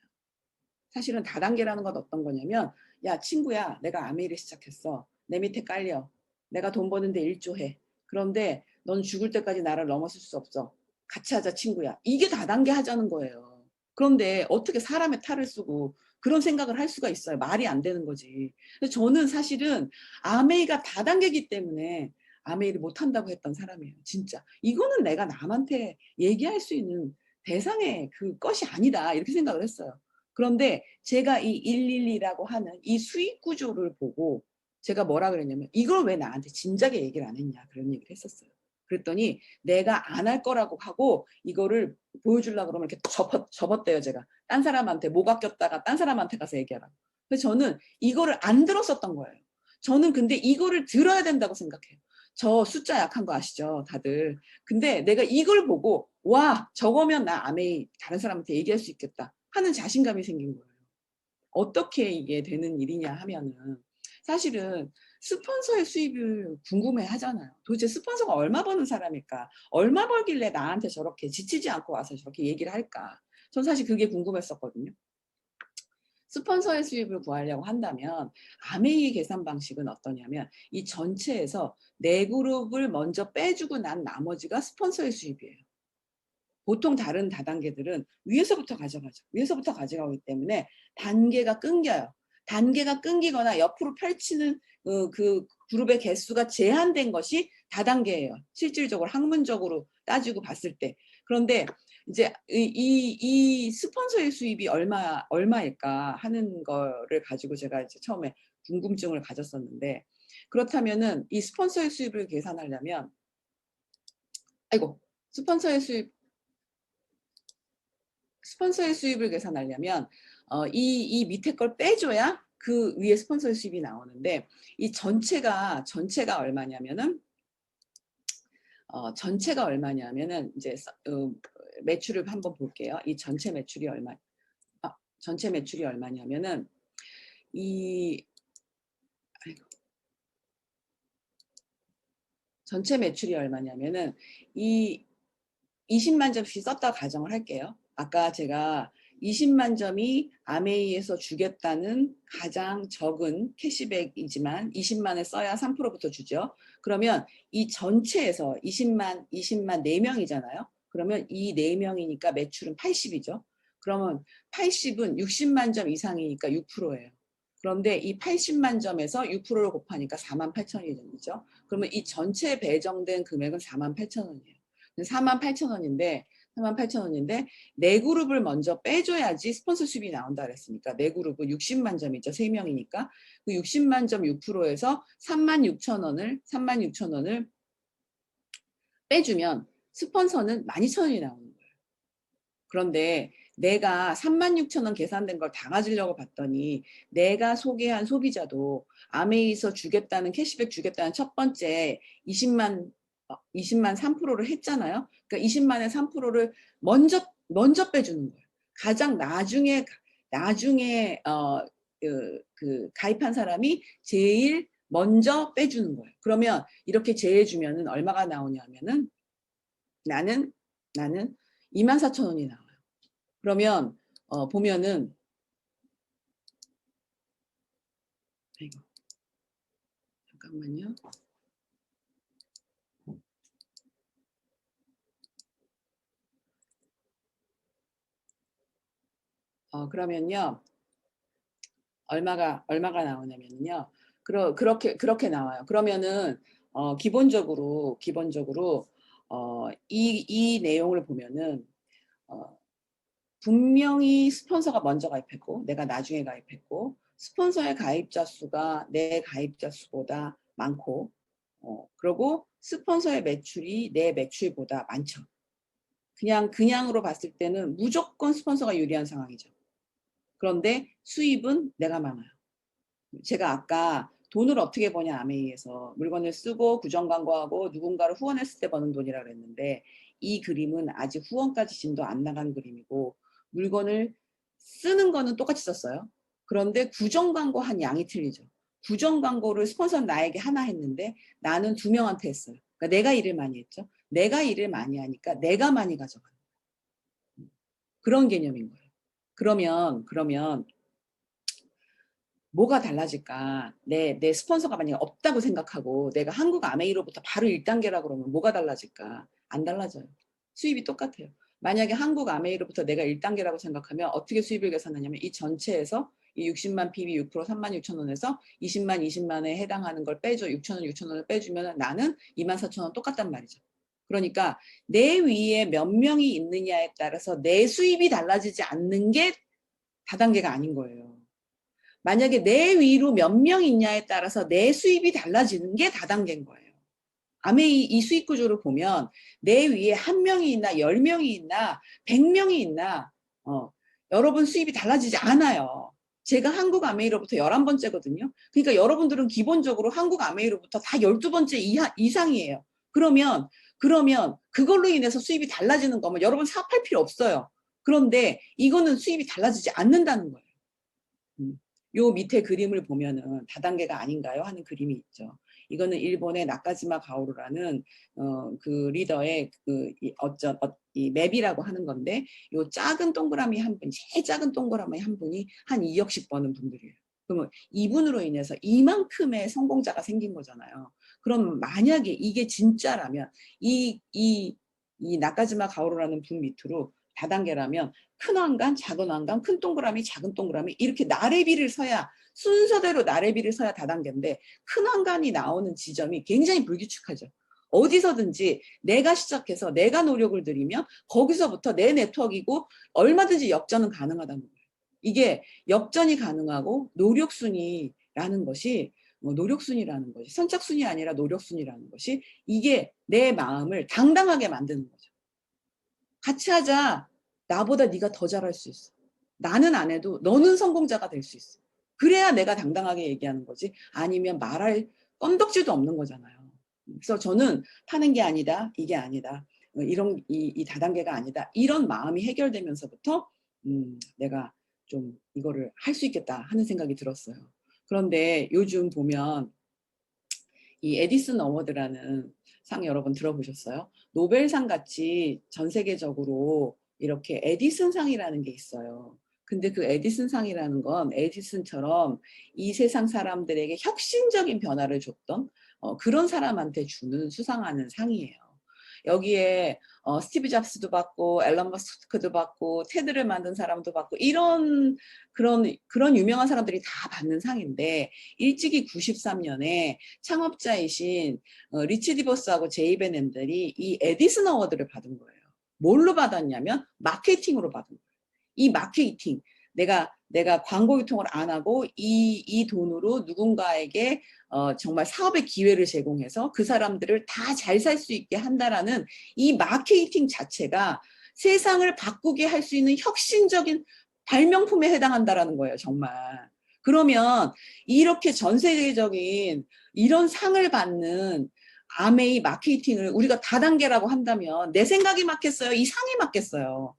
사실은 다단계라는 건 어떤 거냐면, 야 친구야, 내가 아메이를 시작했어. 내 밑에 깔려. 내가 돈 버는데 일조해. 그런데 넌 죽을 때까지 나를 넘어설 수 없어. 같이 하자 친구야. 이게 다단계 하자는 거예요. 그런데 어떻게 사람의 탈을 쓰고 그런 생각을 할 수가 있어요. 말이 안 되는 거지. 근데 저는 사실은 아메이가 다단계이기 때문에 아메이를 못한다고 했던 사람이에요. 진짜. 이거는 내가 남한테 얘기할 수 있는 대상의 그 것이 아니다. 이렇게 생각을 했어요. 그런데 제가 이 112라고 하는 이 수익 구조를 보고 제가 뭐라 그랬냐면, 이걸 왜 나한테 진작에 얘기를 안 했냐, 그런 얘기를 했었어요. 그랬더니 내가 안 할 거라고 하고 이거를 보여주려고 그러면 이렇게 접었대요. 제가 딴 사람한테 목 아꼈다가 딴 사람한테 가서 얘기하라고. 그래서 저는 이거를 안 들었었던 거예요. 저는 근데 이거를 들어야 된다고 생각해요. 저 숫자 약한 거 아시죠 다들. 근데 내가 이걸 보고 와, 저거면 나 아메이 다른 사람한테 얘기할 수 있겠다 하는 자신감이 생긴 거예요. 어떻게 이게 되는 일이냐 하면은, 사실은 스폰서의 수입을 궁금해 하잖아요. 도대체 스폰서가 얼마 버는 사람일까? 얼마 벌길래 나한테 저렇게 지치지 않고 와서 저렇게 얘기를 할까? 전 사실 그게 궁금했었거든요. 스폰서의 수입을 구하려고 한다면 아메이 계산 방식은 어떠냐면, 이 전체에서 네 그룹을 먼저 빼주고 난 나머지가 스폰서의 수입이에요. 보통 다른 다단계들은 위에서부터 가져가죠. 위에서부터 가져가기 때문에 단계가 끊겨요. 단계가 끊기거나 옆으로 펼치는 그 그룹의 개수가 제한된 것이 다단계예요. 실질적으로 학문적으로 따지고 봤을 때. 그런데 이제 이 스폰서의 수입이 얼마일까 하는 거를 가지고 제가 이제 처음에 궁금증을 가졌었는데, 그렇다면은 이 스폰서의 수입을 계산하려면, 아이고, 스폰서의 수입 스폰서의 수입을 계산하려면 이 밑에 걸 빼줘야 그 위에 스폰서의 수입이 나오는데, 이 전체가 얼마냐면은 이제 매출을 한번 볼게요. 이 전체 매출이 얼마냐면은 이 아이고, 전체 매출이 얼마냐면은 이 20만 점씩 썼다 가정을 할게요. 아까 제가 20만 점이 아메이에서 주겠다는 가장 적은 캐시백이지만 20만을 써야 3%부터 주죠. 그러면 이 전체에서 20만 4명이잖아요. 그러면 이 4명이니까 매출은 80이죠. 그러면 80은 60만 점 이상이니까 6%예요. 그런데 이 80만 점에서 6%를 곱하니까 48,000원이죠. 그러면 이 전체 배정된 금액은 48,000원이에요. 48,000원인데 48,000원인데 네 그룹을 먼저 빼줘야지 스폰서 수입이 나온다 그랬으니까, 네 그룹은 60만 점이죠. 3명이니까. 그 60만 점 6%에서 36,000원을 빼주면 스폰서는 12,000원이 나오는 거예요. 그런데 내가 36,000원 계산된 걸 다 가지려고 봤더니 내가 소개한 소비자도 아메이에서 주겠다는 캐시백 주겠다는 첫 번째 20만 3%를 했잖아요. 그러니까 20만의 3%를 먼저 빼주는 거예요. 가장 나중에 가입한 사람이 제일 먼저 빼주는 거예요. 그러면 이렇게 제해주면은 얼마가 나오냐면은 나는 24,000원이 나와요. 그러면 보면은 이거 잠깐만요. 그러면요. 얼마가 나오냐면요. 그렇게 나와요. 그러면은 기본적으로 이 내용을 보면은 어 분명히 스폰서가 먼저 가입했고 내가 나중에 가입했고, 스폰서의 가입자 수가 내 가입자 수보다 많고, 그리고 스폰서의 매출이 내 매출보다 많죠. 그냥으로 봤을 때는 무조건 스폰서가 유리한 상황이죠. 그런데 수입은 내가 많아요. 제가 아까 돈을 어떻게 버냐 아메이에서 물건을 쓰고 구정 광고하고 누군가를 후원했을 때 버는 돈이라고 그랬는데, 이 그림은 아직 후원까지 진도 안 나간 그림이고 물건을 쓰는 거는 똑같이 썼어요. 그런데 구정 광고 한 양이 틀리죠. 구정 광고를 스폰서는 나에게 하나 했는데 나는 2명한테 했어요. 그러니까 내가 일을 많이 했죠. 내가 일을 많이 하니까 내가 많이 가져가는 그런 개념인 거예요. 그러면 뭐가 달라질까? 내 스폰서가 만약에 없다고 생각하고 내가 한국 아메이로부터 바로 1단계라 그러면 뭐가 달라질까? 안 달라져요. 수입이 똑같아요. 만약에 한국 아메이로부터 내가 1단계라고 생각하면 어떻게 수입을 계산하냐면 이 전체에서 이 60만 PB 6% 36,000원에서 20만에 해당하는 걸 빼줘. 6,000원을 빼주면 나는 24,000원 똑같단 말이죠. 그러니까 내 위에 몇 명이 있느냐에 따라서 내 수입이 달라지지 않는 게 다단계가 아닌 거예요. 만약에 내 위로 몇 명 있냐에 따라서 내 수입이 달라지는 게 다단계인 거예요. 아메이 이 수익 구조를 보면 내 위에 1명이 있나 10명이 있나 100명이 있나 여러분 수입이 달라지지 않아요. 제가 한국 아메이로부터 11번째거든요. 그러니까 여러분들은 기본적으로 한국 아메이로부터 다 12번째 이상이에요. 그러면 그걸로 인해서 수입이 달라지는 거면 여러분 사업할 필요 없어요. 그런데 이거는 수입이 달라지지 않는다는 거예요. 요 밑에 그림을 보면은 다단계가 아닌가요? 하는 그림이 있죠. 이거는 일본의 나카지마 가오루라는 그 리더의 이 맵이라고 하는 건데, 요 작은 동그라미 한 분, 제일 작은 동그라미 한 분이 한 2억씩 버는 분들이에요. 그러면 이분으로 인해서 이만큼의 성공자가 생긴 거잖아요. 그럼 만약에 이게 진짜라면 이 나카지마 가오루라는 분 밑으로 다단계라면 큰 왕관, 작은 왕관, 큰 동그라미, 작은 동그라미 이렇게 나래비를 서야, 순서대로 나래비를 서야 다단계인데 큰 왕관이 나오는 지점이 굉장히 불규칙하죠. 어디서든지 내가 시작해서 내가 노력을 들이면 거기서부터 내 네트워크이고 얼마든지 역전은 가능하다는 거예요. 이게 역전이 가능하고 노력순위라는 것이 선착순이 아니라 노력순위라는 것이 이게 내 마음을 당당하게 만드는 거죠. 같이 하자. 나보다 네가 더 잘할 수 있어. 나는 안 해도 너는 성공자가 될 수 있어. 그래야 내가 당당하게 얘기하는 거지. 아니면 말할 건덕지도 없는 거잖아요. 그래서 저는 파는 게 아니다. 이게 아니다. 이런 이 다단계가 아니다. 이런 마음이 해결되면서부터 내가 좀 이거를 할 수 있겠다 하는 생각이 들었어요. 그런데 요즘 보면 이 에디슨 어워드라는 상 여러분 들어보셨어요? 노벨상 같이 전 세계적으로 이렇게 에디슨 상이라는 게 있어요. 근데 그 에디슨 상이라는 건 에디슨처럼 이 세상 사람들에게 혁신적인 변화를 줬던 그런 사람한테 주는 수상하는 상이에요. 여기에 스티브 잡스도 받고 앨런 머스크도 받고 테드를 만든 사람도 받고 이런 그런 유명한 사람들이 다 받는 상인데, 일찍이 93년에 창업자이신 리치 디버스하고 제이 베넴들이 이 에디슨 어워드를 받은 거예요. 뭘로 받았냐면 마케팅으로 받은 거예요. 이 마케팅, 내가 광고 유통을 안 하고 이 돈으로 누군가에게 정말 사업의 기회를 제공해서 그 사람들을 다 잘 살 수 있게 한다라는 이 마케팅 자체가 세상을 바꾸게 할 수 있는 혁신적인 발명품에 해당한다라는 거예요, 정말. 그러면 이렇게 전 세계적인 이런 상을 받는 아메이 마케팅을 우리가 다단계라고 한다면 내 생각이 맞겠어요? 이 상이 맞겠어요?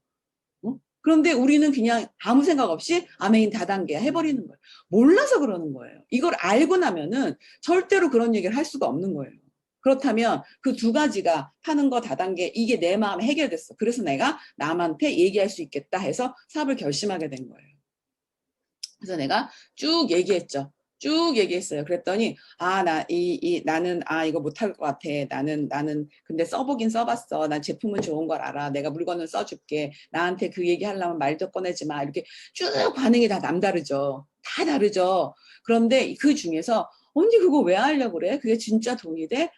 그런데 우리는 그냥 아무 생각 없이 아메인 다단계 해버리는 거예요. 몰라서 그러는 거예요. 이걸 알고 나면은 절대로 그런 얘기를 할 수가 없는 거예요. 그렇다면 그 두 가지가 파는 거 다단계, 이게 내 마음에 해결됐어. 그래서 내가 남한테 얘기할 수 있겠다 해서 사업을 결심하게 된 거예요. 그래서 내가 쭉 얘기했죠. 쭉 얘기했어요. 그랬더니 나는 이거 못할 것 같아. 나는 근데 써보긴 써봤어. 난 제품은 좋은 걸 알아. 내가 물건을 써줄게. 나한테 그 얘기 하려면 말도 꺼내지 마. 이렇게 쭉 반응이 다 남다르죠. 다 다르죠. 그런데 그 중에서 언니 그거 왜 하려고 그래? 그게 진짜 돈이 돼?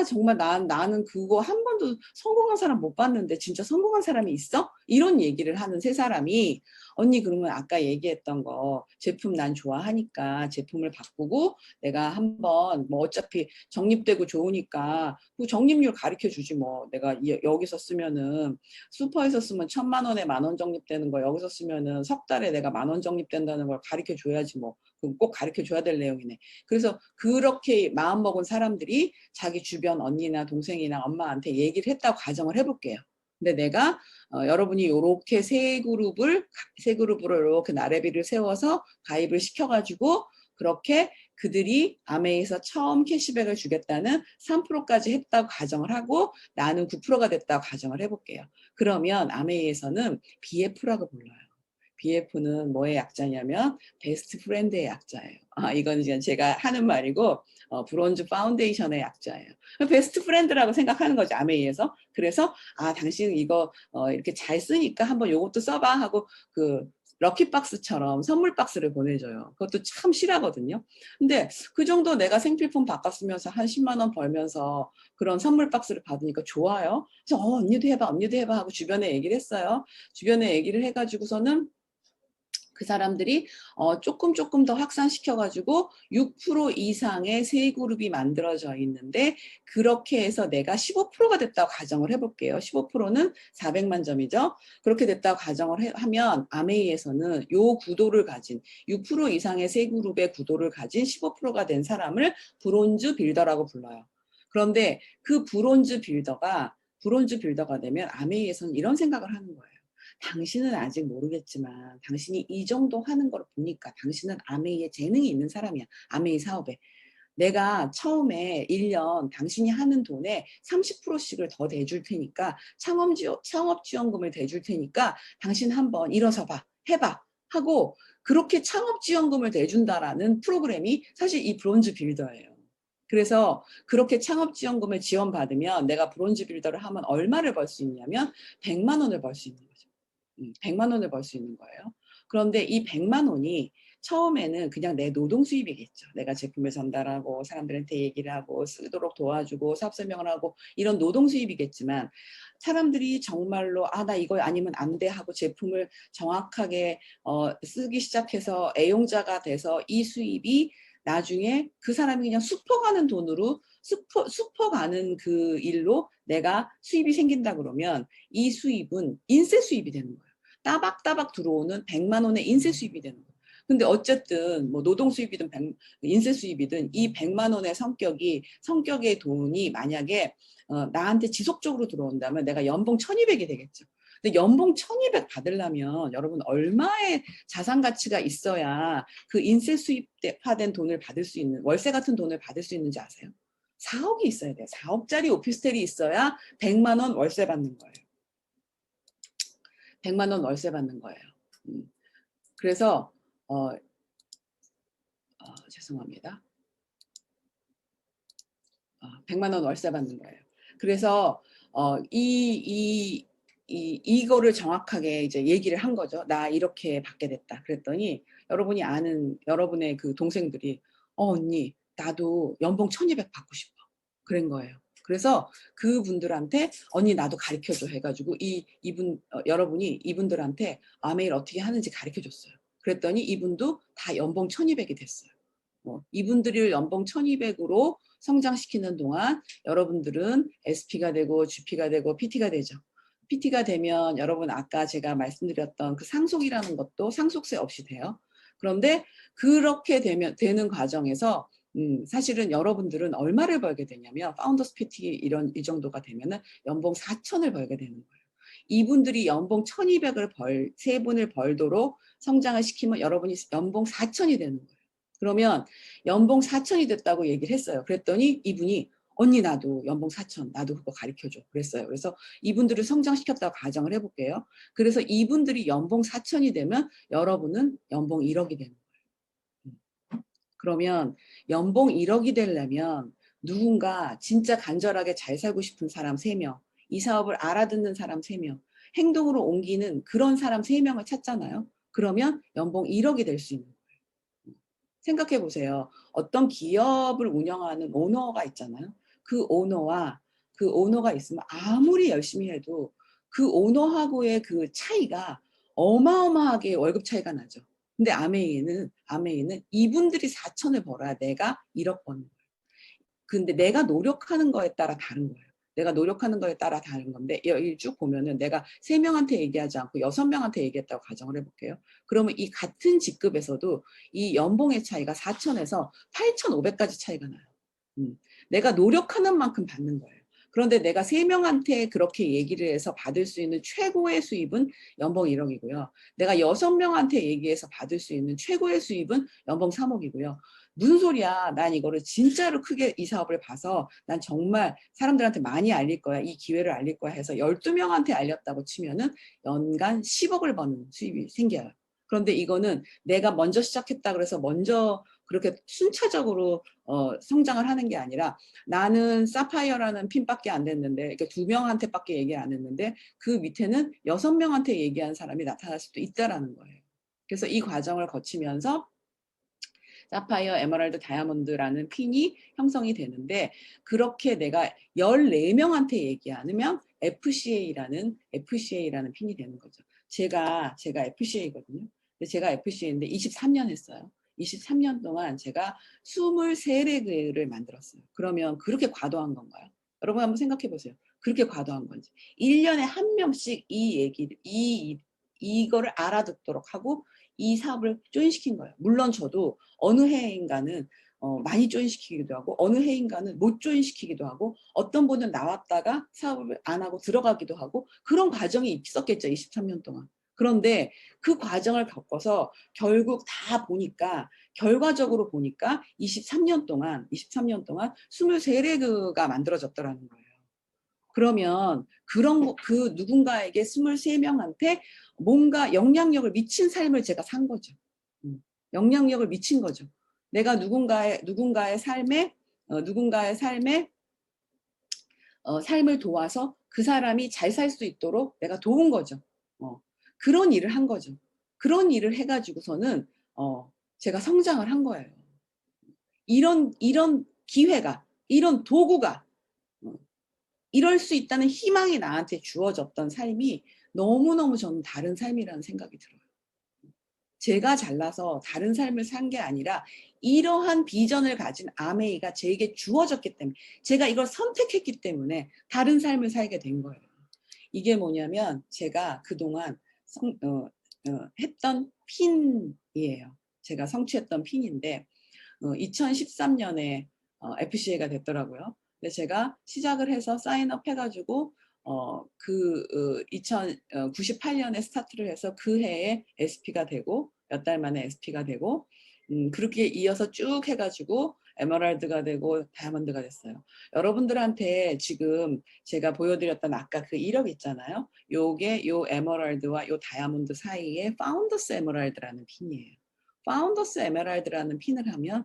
정말 나는 그거 한 번도 성공한 사람 못 봤는데 진짜 성공한 사람이 있어? 이런 얘기를 하는 세 사람이 언니 그러면 아까 얘기했던 거 제품 난 좋아하니까 제품을 바꾸고 내가 한번 뭐 어차피 적립되고 좋으니까 그 적립률 가르쳐 주지 뭐. 내가 여기서 쓰면은 슈퍼에서 쓰면 1,000만 원에 10,000원 적립되는 거 여기서 쓰면은 석 달에 내가 10,000원 적립된다는 걸 가르쳐 줘야지 뭐. 그럼 꼭 가르쳐 줘야 될 내용이네. 그래서 그렇게 마음먹은 사람들이 자기 주변 언니나 동생이나 엄마한테 얘기를 했다고 가정을 해볼게요. 근데 내가 여러분이 이렇게 세 그룹으로 이렇게 나래비를 세워서 가입을 시켜가지고 그렇게 그들이 아메이에서 처음 캐시백을 주겠다는 3%까지 했다고 가정을 하고 나는 9%가 됐다고 가정을 해볼게요. 그러면 아메이에서는 BF라고 불러요. BF는 뭐의 약자냐면 베스트 프렌드의 약자예요. 이건 제가 하는 말이고 브론즈 파운데이션의 약자예요. 베스트 프렌드라고 생각하는 거죠. 아메이에서. 그래서 당신 이거 이렇게 잘 쓰니까 한번 요것도 써봐 하고 그 럭키박스처럼 선물 박스를 보내줘요. 그것도 참 실하거든요. 근데 그 정도 내가 생필품 바꿨으면서 한 10만 원 벌면서 그런 선물 박스를 받으니까 좋아요. 그래서 언니도 해봐 하고 주변에 얘기를 했어요. 주변에 얘기를 해가지고서는 그 사람들이 조금 더 확산시켜가지고 6% 이상의 세 그룹이 만들어져 있는데 그렇게 해서 내가 15%가 됐다고 가정을 해볼게요. 15%는 400만 점이죠. 그렇게 됐다고 가정을 하면 아메이에서는 요 구도를 가진 6% 이상의 세 그룹의 구도를 가진 15%가 된 사람을 브론즈 빌더라고 불러요. 그런데 그 브론즈 빌더가 되면 아메이에서는 이런 생각을 하는 거예요. 당신은 아직 모르겠지만 당신이 이 정도 하는 걸 보니까 당신은 아메이에 재능이 있는 사람이야. 아메이 사업에. 내가 처음에 1년 당신이 하는 돈에 30%씩을 더 대줄 테니까 창업지원금을 대줄 테니까 당신 한번 일어서 봐. 해봐. 하고 그렇게 창업지원금을 대준다라는 프로그램이 사실 이 브론즈 빌더예요. 그래서 그렇게 창업지원금을 지원받으면 내가 브론즈 빌더를 하면 얼마를 벌 수 있냐면 100만 원을 벌 수 있는 거죠. 100만 원을 벌 수 있는 거예요. 그런데 이 100만 원이 처음에는 그냥 내 노동 수입이겠죠. 내가 제품을 전달하고 사람들한테 얘기를 하고 쓰도록 도와주고 사업 설명을 하고 이런 노동 수입이겠지만 사람들이 정말로 나 이거 아니면 안 돼 하고 제품을 정확하게 쓰기 시작해서 애용자가 돼서 이 수입이 나중에 그 사람이 그냥 수퍼 가는 돈으로 수퍼 가는 그 일로 내가 수입이 생긴다 그러면 이 수입은 인세 수입이 되는 거예요. 따박따박 들어오는 100만 원의 인세 수입이 되는 거예요. 근데 어쨌든 뭐 노동 수입이든 인세 수입이든 이 100만 원의 성격의 돈이 만약에 나한테 지속적으로 들어온다면 내가 연봉 1,200이 되겠죠. 근데 연봉 1,200 받으려면 여러분 얼마의 자산 가치가 있어야 그 인세 수입화된 돈을 받을 수 있는 월세 같은 돈을 받을 수 있는지 아세요? 4억이 있어야 돼요. 4억짜리 오피스텔이 있어야 100만 원 월세 받는 거예요. 100만 원 월세 받는 거예요. 그래서 죄송합니다. 100만 원 월세 받는 거예요. 그래서 이거를 정확하게 이제 얘기를 한 거죠. 나 이렇게 받게 됐다. 그랬더니 여러분이 아는 여러분의 그 동생들이 언니 나도 연봉 1,200 받고 싶어. 그런 거예요. 그래서 그분들한테 언니 나도 가르쳐줘 해가지고 여러분이 이분들한테 아메일 어떻게 하는지 가르쳐줬어요. 그랬더니 이분도 다 연봉 1,200이 됐어요. 이분들을 연봉 1,200으로 성장시키는 동안 여러분들은 SP가 되고 GP가 되고 PT가 되죠. PT가 되면 여러분 아까 제가 말씀드렸던 그 상속이라는 것도 상속세 없이 돼요. 그런데 그렇게 되는 과정에서 사실은 여러분들은 얼마를 벌게 되냐면 파운더스 PT 이 정도가 되면은 연봉 4천을 벌게 되는 거예요. 이분들이 연봉 1,200을 세 분을 벌도록 성장을 시키면 여러분이 연봉 4천이 되는 거예요. 그러면 연봉 4천이 됐다고 얘기를 했어요. 그랬더니 이분이 언니 나도 연봉 4천 나도 그거 가르쳐줘 그랬어요. 그래서 이분들을 성장시켰다고 가정을 해볼게요. 그래서 이분들이 연봉 4천이 되면 여러분은 연봉 1억이 되는 거예요. 그러면 연봉 1억이 되려면 누군가 진짜 간절하게 잘 살고 싶은 사람 3명, 이 사업을 알아듣는 사람 3명, 행동으로 옮기는 그런 사람 3명을 찾잖아요. 그러면 연봉 1억이 될 수 있는 거예요. 생각해 보세요. 어떤 기업을 운영하는 오너가 있잖아요. 그 오너가 있으면 아무리 열심히 해도 그 오너하고의 그 차이가 어마어마하게 월급 차이가 나죠. 근데 아메이는 이분들이 4천을 벌어야 내가 1억 버는 거예요. 근데 내가 노력하는 거에 따라 다른 거예요. 내가 노력하는 거에 따라 다른 건데 여기 쭉 보면은 내가 3명한테 얘기하지 않고 6명한테 얘기했다고 가정을 해볼게요. 그러면 이 같은 직급에서도 이 연봉의 차이가 4천에서 8,500까지 차이가 나요. 내가 노력하는 만큼 받는 거예요. 그런데 내가 3명한테 그렇게 얘기를 해서 받을 수 있는 최고의 수입은 연봉 1억이고요. 내가 6명한테 얘기해서 받을 수 있는 최고의 수입은 연봉 3억이고요. 무슨 소리야. 난 이거를 진짜로 크게 이 사업을 봐서 난 정말 사람들한테 많이 알릴 거야. 이 기회를 알릴 거야 해서 12명한테 알렸다고 치면은 연간 10억을 버는 수입이 생겨요. 그런데 이거는 내가 먼저 시작했다 그래서 먼저 그렇게 순차적으로 성장을 하는 게 아니라 나는 사파이어라는 핀밖에 안 됐는데 그러니까 2명한테밖에 얘기 안 했는데 그 밑에는 6명한테 얘기한 사람이 나타날 수도 있다라는 거예요. 그래서 이 과정을 거치면서 사파이어, 에메랄드, 다이아몬드라는 핀이 형성이 되는데 그렇게 내가 14명한테 얘기하면 FCA라는 핀이 되는 거죠. 제가 FCA거든요. 근데 제가 FCA인데 23년 했어요. 23년 동안 제가 23레그를 만들었어요. 그러면 그렇게 과도한 건가요? 여러분 한번 생각해 보세요. 그렇게 과도한 건지. 1년에 한 명씩 이 얘기를 이거를 알아듣도록 하고 이 사업을 조인시킨 거예요. 물론 저도 어느 해인가는 많이 조인시키기도 하고 어느 해인가는 못 조인시키기도 하고 어떤 분은 나왔다가 사업을 안 하고 들어가기도 하고 그런 과정이 있었겠죠. 23년 동안. 그런데 그 과정을 겪어서 결국 다 보니까 결과적으로 보니까 23년 동안 23레그가 만들어졌더라는 거예요. 그러면 그 누군가에게 23명한테 뭔가 영향력을 미친 삶을 제가 산 거죠. 영향력을 미친 거죠. 내가 누군가의 삶에 삶을 도와서 그 사람이 잘 살 수 있도록 내가 도운 거죠. 그런 일을 한 거죠. 그런 일을 해가지고서는 제가 성장을 한 거예요. 이런 기회가, 이런 도구가 이럴 수 있다는 희망이 나한테 주어졌던 삶이 너무너무 저는 다른 삶이라는 생각이 들어요. 제가 잘나서 다른 삶을 산 게 아니라 이러한 비전을 가진 아메이가 제게 주어졌기 때문에 제가 이걸 선택했기 때문에 다른 삶을 살게 된 거예요. 이게 뭐냐면 제가 그동안 했던 핀이에요. 제가 성취했던 핀인데 2013년에 FCA가 됐더라고요. 근데 제가 시작을 해서 사인업 해가지고 2098년에 스타트를 해서 그 해에 SP가 되고 몇 달 만에 SP가 되고 그렇게 이어서 쭉 해가지고 에메랄드가 되고 다이아몬드가 됐어요. 여러분들한테 지금 제가 보여드렸던 아까 그 1억 있잖아요. 요게 요 에메랄드와 요 다이아몬드 사이에 파운더스 에메랄드라는 핀이에요. 파운더스 에메랄드라는 핀을 하면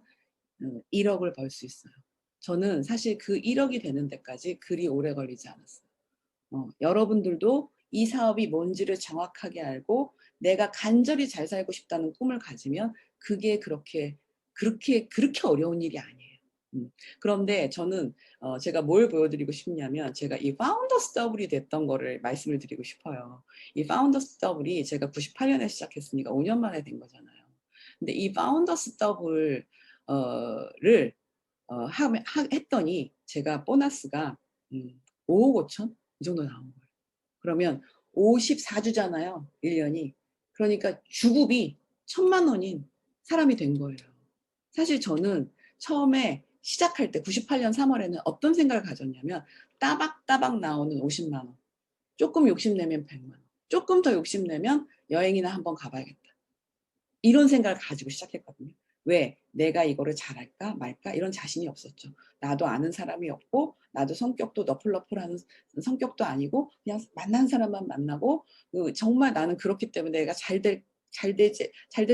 1억을 벌 수 있어요. 저는 사실 그 1억이 되는 데까지 그리 오래 걸리지 않았어요. 여러분들도 이 사업이 뭔지를 정확하게 알고 내가 간절히 잘 살고 싶다는 꿈을 가지면 그게 그렇게 어려운 일이 아니에요. 그런데 저는 제가 뭘 보여드리고 싶냐면 제가 이 파운더스 더블이 됐던 거를 말씀을 드리고 싶어요. 이 파운더스 더블이 제가 98년에 시작했으니까 5년 만에 된 거잖아요. 근데 이 파운더스 더블을 했더니 제가 보너스가 5억 5천 이 정도 나온 거예요. 그러면 54주잖아요. 1년이. 그러니까 주급이 1,000만 원인 사람이 된 거예요. 사실 저는 처음에 시작할 때 98년 3월에는 어떤 생각을 가졌냐면 따박따박 나오는 50만 원. 조금 욕심내면 100만 원. 조금 더 욕심내면 여행이나 한번 가봐야겠다. 이런 생각을 가지고 시작했거든요. 왜? 내가 이거를 잘할까 말까 이런 자신이 없었죠. 나도 아는 사람이 없고 나도 성격도 너플너플하는 성격도 아니고 그냥 만난 사람만 만나고 정말 나는 그렇기 때문에 내가 잘 될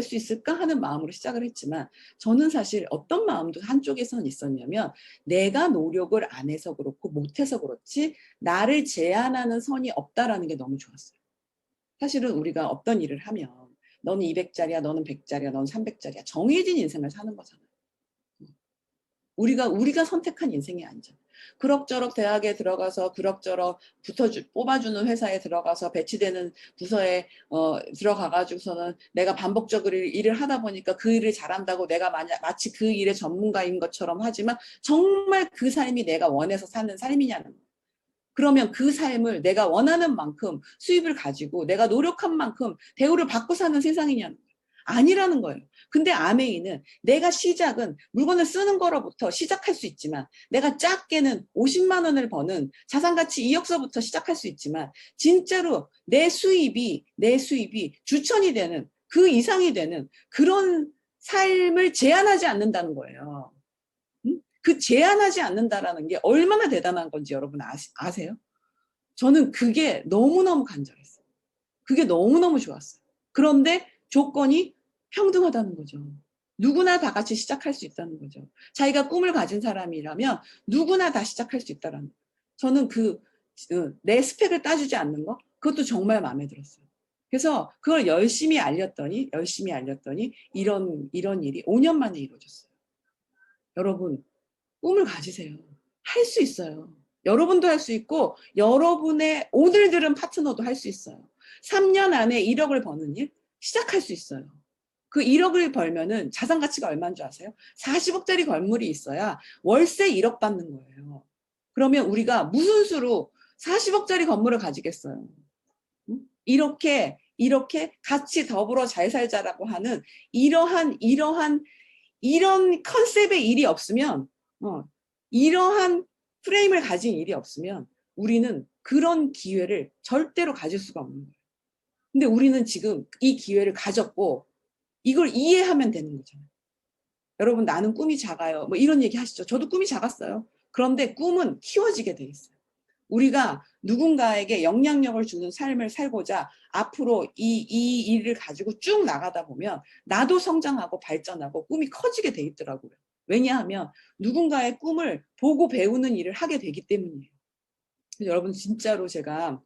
수 있을까 하는 마음으로 시작을 했지만 저는 사실 어떤 마음도 한쪽에서는 있었냐면 내가 노력을 안 해서 그렇고 못해서 그렇지 나를 제한하는 선이 없다라는 게 너무 좋았어요. 사실은 우리가 어떤 일을 하면 너는 200짜리야, 너는 100짜리야, 너는 300짜리야. 정해진 인생을 사는 거잖아요. 우리가 선택한 인생이 아니잖아요. 그럭저럭 대학에 들어가서 그럭저럭 뽑아주는 회사에 들어가서 배치되는 부서에 들어가가지고서는 내가 반복적으로 일을 하다 보니까 그 일을 잘한다고 내가 마치 그 일의 전문가인 것처럼 하지만 정말 그 삶이 내가 원해서 사는 삶이냐는 거예요. 그러면 그 삶을 내가 원하는 만큼 수입을 가지고 내가 노력한 만큼 대우를 받고 사는 세상이냐는 거예요. 아니라는 거예요. 근데 아메이는 내가 시작은 물건을 쓰는 거로부터 시작할 수 있지만 내가 작게는 50만 원을 버는 자산가치 2억서부터 시작할 수 있지만 진짜로 내 수입이 주천이 되는 그 이상이 되는 그런 삶을 제한하지 않는다는 거예요. 그 제한하지 않는다라는 게 얼마나 대단한 건지 여러분 아세요? 저는 그게 너무너무 간절했어요. 그게 너무너무 좋았어요. 그런데 조건이 평등하다는 거죠. 누구나 다 같이 시작할 수 있다는 거죠. 자기가 꿈을 가진 사람이라면 누구나 다 시작할 수 있다는 거예요. 저는 내 스펙을 따지지 않는 거 그것도 정말 마음에 들었어요. 그래서 그걸 열심히 알렸더니 이런 일이 5년 만에 이루어졌어요. 여러분 꿈을 가지세요. 할 수 있어요. 여러분도 할 수 있고 여러분의 오늘 들은 파트너도 할 수 있어요. 3년 안에 1억을 버는 일 시작할 수 있어요. 그 1억을 벌면은 자산 가치가 얼마인 줄 아세요? 40억짜리 건물이 있어야 월세 1억 받는 거예요. 그러면 우리가 무슨 수로 40억짜리 건물을 가지겠어요? 이렇게 같이 더불어 잘 살자라고 하는 이런 컨셉의 일이 없으면 이러한 프레임을 가진 일이 없으면 우리는 그런 기회를 절대로 가질 수가 없는 거예요. 근데 우리는 지금 이 기회를 가졌고 이걸 이해하면 되는 거잖아요. 여러분 나는 꿈이 작아요. 뭐 이런 얘기 하시죠. 저도 꿈이 작았어요. 그런데 꿈은 키워지게 돼 있어요. 우리가 누군가에게 영향력을 주는 삶을 살고자 앞으로 이 일을 가지고 쭉 나가다 보면 나도 성장하고 발전하고 꿈이 커지게 돼 있더라고요. 왜냐하면 누군가의 꿈을 보고 배우는 일을 하게 되기 때문이에요. 그래서 여러분 진짜로 제가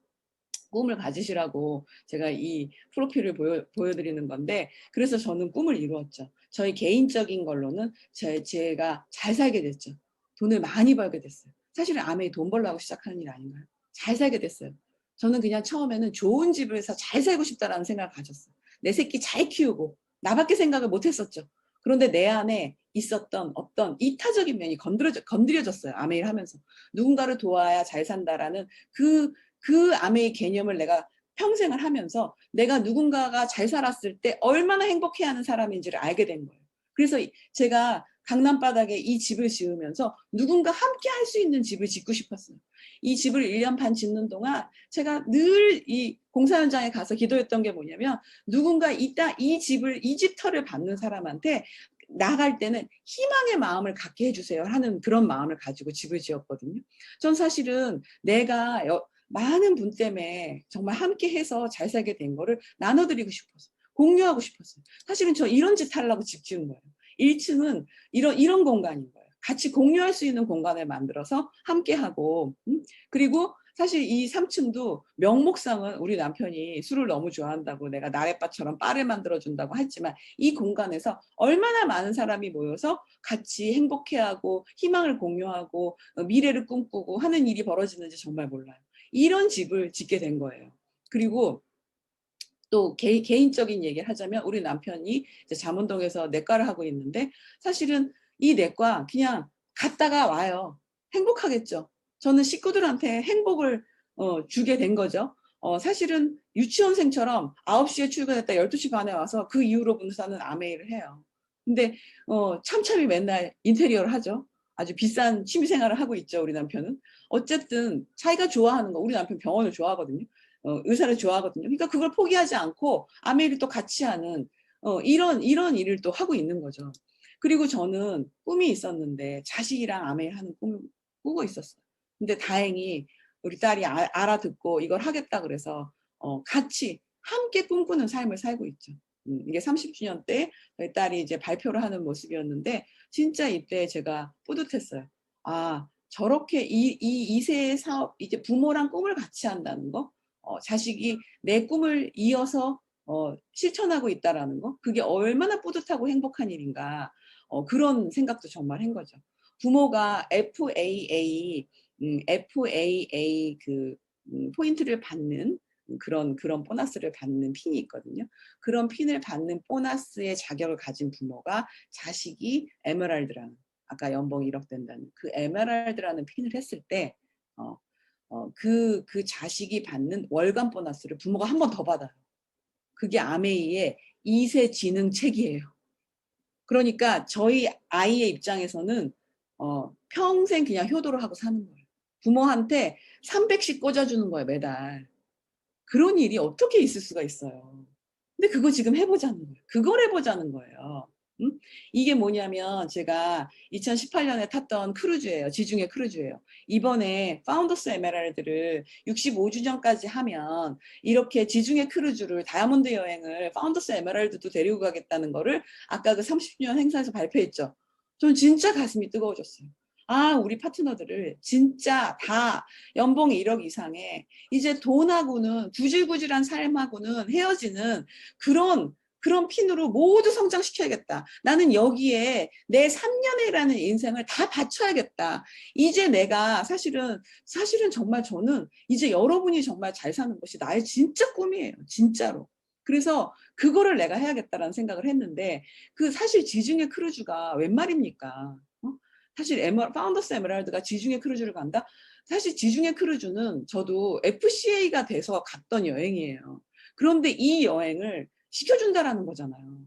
꿈을 가지시라고 제가 이 프로필을 보여드리는 건데 그래서 저는 꿈을 이루었죠. 저희 개인적인 걸로는 제가 잘 살게 됐죠. 돈을 많이 벌게 됐어요. 사실은 아메이 돈 벌려고 시작하는 일 아닌가요? 잘 살게 됐어요. 저는 그냥 처음에는 좋은 집을 사 잘 살고 싶다라는 생각을 가졌어요. 내 새끼 잘 키우고 나밖에 생각을 못 했었죠. 그런데 내 안에 있었던 어떤 이타적인 면이 건드려졌어요. 아메이를 하면서. 누군가를 도와야 잘 산다라는 그 아메이 개념을 내가 평생을 하면서 내가 누군가가 잘 살았을 때 얼마나 행복해하는 사람인지를 알게 된 거예요. 그래서 제가 강남 바닥에 이 집을 지으면서 누군가 함께 할 수 있는 집을 짓고 싶었어요. 이 집을 1년 반 짓는 동안 제가 늘 이 공사 현장에 가서 기도했던 게 뭐냐면 누군가 이 집터를 받는 사람한테 나갈 때는 희망의 마음을 갖게 해주세요 하는 그런 마음을 가지고 집을 지었거든요. 전 사실은 내가 많은 분 때문에 정말 함께 해서 잘 살게 된 거를 나눠드리고 싶었어요. 공유하고 싶었어요. 사실은 저 이런 짓 하려고 집 지은 거예요. 1층은 이런 공간인 거예요. 같이 공유할 수 있는 공간을 만들어서 함께 하고 그리고 사실 이 3층도 명목상은 우리 남편이 술을 너무 좋아한다고 내가 나래바처럼 바를 만들어준다고 했지만 이 공간에서 얼마나 많은 사람이 모여서 같이 행복해하고 희망을 공유하고 미래를 꿈꾸고 하는 일이 벌어지는지 정말 몰라요. 이런 집을 짓게 된 거예요. 그리고 또 개인적인 얘기를 하자면 우리 남편이 이제 잠원동에서 내과를 하고 있는데 사실은 이 내과 그냥 갔다가 와요. 행복하겠죠. 저는 식구들한테 행복을 주게 된 거죠. 사실은 유치원생처럼 9시에 출근했다 12시 반에 와서 그 이후로 분사는 아메이를 해요. 근데 참참히 맨날 인테리어를 하죠. 아주 비싼 취미생활을 하고 있죠. 우리 남편은. 어쨌든 자기가 좋아하는 거 우리 남편 병원을 좋아하거든요. 의사를 좋아하거든요. 그러니까 그걸 포기하지 않고 아메이를 또 같이 하는 이런 일을 또 하고 있는 거죠. 그리고 저는 꿈이 있었는데 자식이랑 아메이 하는 꿈을 꾸고 있었어요. 근데 다행히 우리 딸이 알아듣고 이걸 하겠다 그래서 같이 함께 꿈꾸는 삶을 살고 있죠. 이게 30주년 때 저희 딸이 이제 발표를 하는 모습이었는데 진짜 이때 제가 뿌듯했어요. 아, 저렇게 이 2세의 사업, 이제 부모랑 꿈을 같이 한다는 거, 자식이 내 꿈을 이어서 실천하고 있다라는 거, 그게 얼마나 뿌듯하고 행복한 일인가, 그런 생각도 정말 한 거죠. 부모가 FAA 포인트를 받는 그런 보너스를 받는 핀이 있거든요. 그런 핀을 받는 보너스의 자격을 가진 부모가 자식이 에메랄드라는, 아까 연봉 1억 된다는 그 에메랄드라는 핀을 했을 때 그 자식이 받는 월간 보너스를 부모가 한 번 더 받아요. 그게 아메이의 2세 지능책이에요. 그러니까 저희 아이의 입장에서는 평생 그냥 효도를 하고 사는 거예요. 부모한테 300씩 꽂아주는 거예요, 매달. 그런 일이 어떻게 있을 수가 있어요. 근데 그거 지금 해보자는 거예요. 그걸 해보자는 거예요. 응? 이게 뭐냐면 제가 2018년에 탔던 크루즈예요. 지중해 크루즈예요. 이번에 파운더스 에메랄드를 65주년까지 하면 이렇게 지중해 크루즈를 다이아몬드 여행을 파운더스 에메랄드도 데리고 가겠다는 거를 아까 그 30주년 행사에서 발표했죠. 전 진짜 가슴이 뜨거워졌어요. 아, 우리 파트너들을 진짜 다 연봉 1억 이상에 이제 돈하고는 구질구질한 삶하고는 헤어지는 그런 핀으로 모두 성장시켜야겠다. 나는 여기에 내 3년이라는 인생을 다 바쳐야겠다. 이제 내가 사실은 정말 저는 이제 여러분이 정말 잘 사는 것이 나의 진짜 꿈이에요. 진짜로. 그래서 그거를 내가 해야겠다라는 생각을 했는데 그 사실 지중해 크루즈가 웬 말입니까? 사실 파운더스 에메랄드가 지중해 크루즈를 간다? 사실 지중해 크루즈는 저도 FCA가 돼서 갔던 여행이에요. 그런데 이 여행을 시켜준다라는 거잖아요.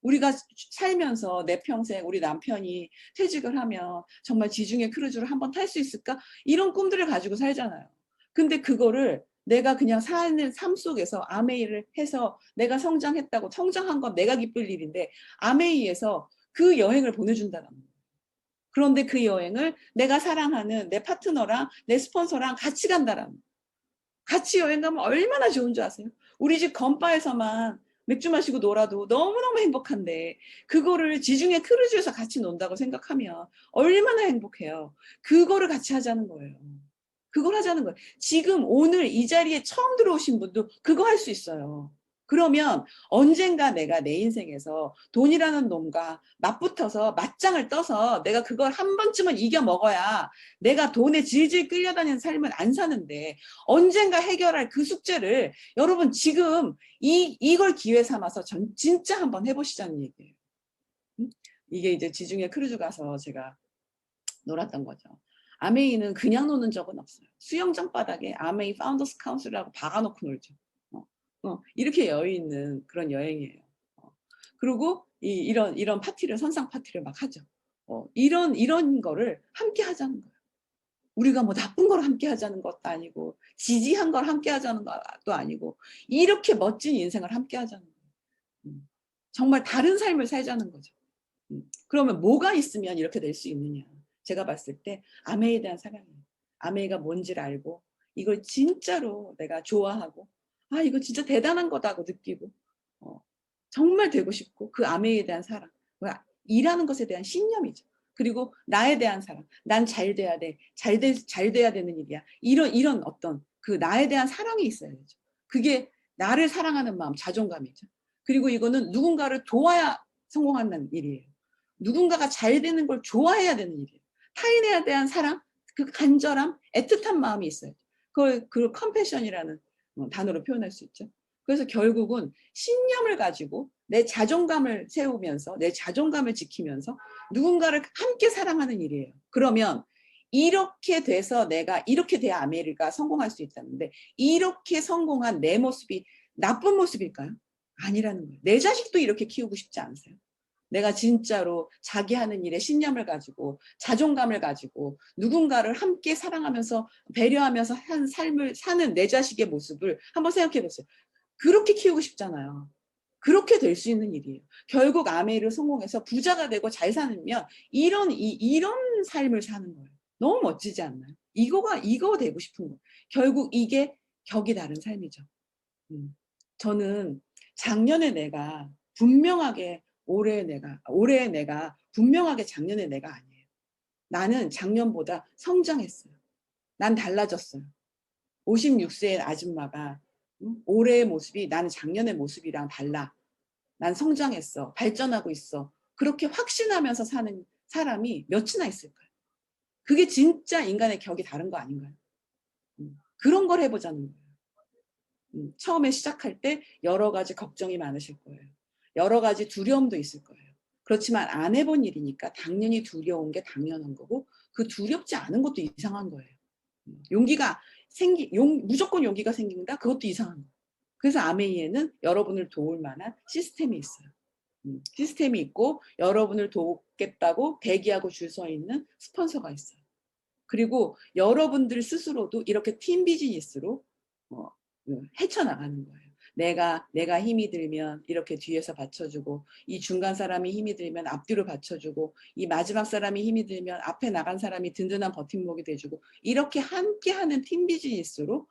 우리가 살면서 내 평생 우리 남편이 퇴직을 하면 정말 지중해 크루즈를 한번 탈 수 있을까? 이런 꿈들을 가지고 살잖아요. 근데 그거를 내가 그냥 사는 삶 속에서 아메이를 해서 내가 성장했다고, 성장한 건 내가 기쁠 일인데 아메이에서 그 여행을 보내준다는 거예요. 그런데 그 여행을 내가 사랑하는 내 파트너랑 내 스폰서랑 같이 간다라는 거예요. 같이 여행 가면 얼마나 좋은 줄 아세요? 우리 집 건바에서만 맥주 마시고 놀아도 너무너무 행복한데 그거를 지중해 크루즈에서 같이 논다고 생각하면 얼마나 행복해요. 그거를 같이 하자는 거예요. 그걸 하자는 거예요. 지금 오늘 이 자리에 처음 들어오신 분도 그거 할 수 있어요. 그러면 언젠가 내가 내 인생에서 돈이라는 놈과 맞붙어서 맞짱을 떠서 내가 그걸 한 번쯤은 이겨 먹어야 내가 돈에 질질 끌려다니는 삶을 안 사는데 언젠가 해결할 그 숙제를 여러분 지금 이걸 기회 삼아서 진짜 한번 해보시자는 얘기예요. 이게 이제 지중해 크루즈 가서 제가 놀았던 거죠. 아메이는 그냥 노는 적은 없어요. 수영장 바닥에 아메이 파운더스 카운슬이라고 박아놓고 놀죠. 이렇게 여유 있는 그런 여행이에요. 그리고 이런 파티를, 선상 파티를 막 하죠. 이런 거를 함께 하자는 거예요. 우리가 뭐 나쁜 걸 함께 하자는 것도 아니고 지지한 걸 함께 하자는 것도 아니고 이렇게 멋진 인생을 함께 하자는 거예요. 정말 다른 삶을 살자는 거죠. 그러면 뭐가 있으면 이렇게 될 수 있느냐. 제가 봤을 때 아메이에 대한 사랑이에요. 아메이가 뭔지를 알고 이걸 진짜로 내가 좋아하고 아 이거 진짜 대단한 거다고 느끼고 정말 되고 싶고 그 아메이에 대한 사랑, 일하는 것에 대한 신념이죠. 그리고 나에 대한 사랑, 난 잘 돼야 돼, 잘 돼야 되는 일이야. 이런 어떤 그 나에 대한 사랑이 있어야 되죠. 그게 나를 사랑하는 마음, 자존감이죠. 그리고 이거는 누군가를 도와야 성공하는 일이에요. 누군가가 잘 되는 걸 좋아해야 되는 일이에요. 타인에 대한 사랑, 그 간절함, 애틋한 마음이 있어요. 그걸 컴패션이라는 단어로 표현할 수 있죠. 그래서 결국은 신념을 가지고 내 자존감을 세우면서 내 자존감을 지키면서 누군가를 함께 사랑하는 일이에요. 그러면 이렇게 돼서 내가 이렇게 돼야 아메리카가 성공할 수 있다는데 이렇게 성공한 내 모습이 나쁜 모습일까요? 아니라는 거예요. 내 자식도 이렇게 키우고 싶지 않으세요? 내가 진짜로 자기 하는 일에 신념을 가지고 자존감을 가지고 누군가를 함께 사랑하면서 배려하면서 한 삶을 사는 내 자식의 모습을 한번 생각해 보세요. 그렇게 키우고 싶잖아요. 그렇게 될 수 있는 일이에요. 결국 아메이를 성공해서 부자가 되고 잘 살면 이런 삶을 사는 거예요. 너무 멋지지 않나요? 이거 되고 싶은 거예요. 결국 이게 격이 다른 삶이죠. 저는 작년에 내가 분명하게 올해 내가 분명하게 작년에 내가 아니에요. 나는 작년보다 성장했어요. 난 달라졌어요. 56세의 아줌마가 올해의 모습이 나는 작년의 모습이랑 달라. 난 성장했어. 발전하고 있어. 그렇게 확신하면서 사는 사람이 몇이나 있을까요? 그게 진짜 인간의 격이 다른 거 아닌가요? 그런 걸 해보자는 거예요. 처음에 시작할 때 여러 가지 걱정이 많으실 거예요. 여러 가지 두려움도 있을 거예요. 그렇지만 안 해본 일이니까 당연히 두려운 게 당연한 거고, 그 두렵지 않은 것도 이상한 거예요. 용기가 무조건 용기가 생긴다? 그것도 이상한 거예요. 그래서 아메이에는 여러분을 도울 만한 시스템이 있어요. 시스템이 있고 여러분을 돕겠다고 대기하고 줄 서 있는 스폰서가 있어요. 그리고 여러분들 스스로도 이렇게 팀 비즈니스로 헤쳐나가는 거예요. 내가 힘이 들면 이렇게 뒤에서 받쳐주고, 이 중간 사람이 힘이 들면 앞뒤로 받쳐주고, 이 마지막 사람이 힘이 들면 앞에 나간 사람이 든든한 버팀목이 돼주고, 이렇게 함께하는 팀 비즈니스로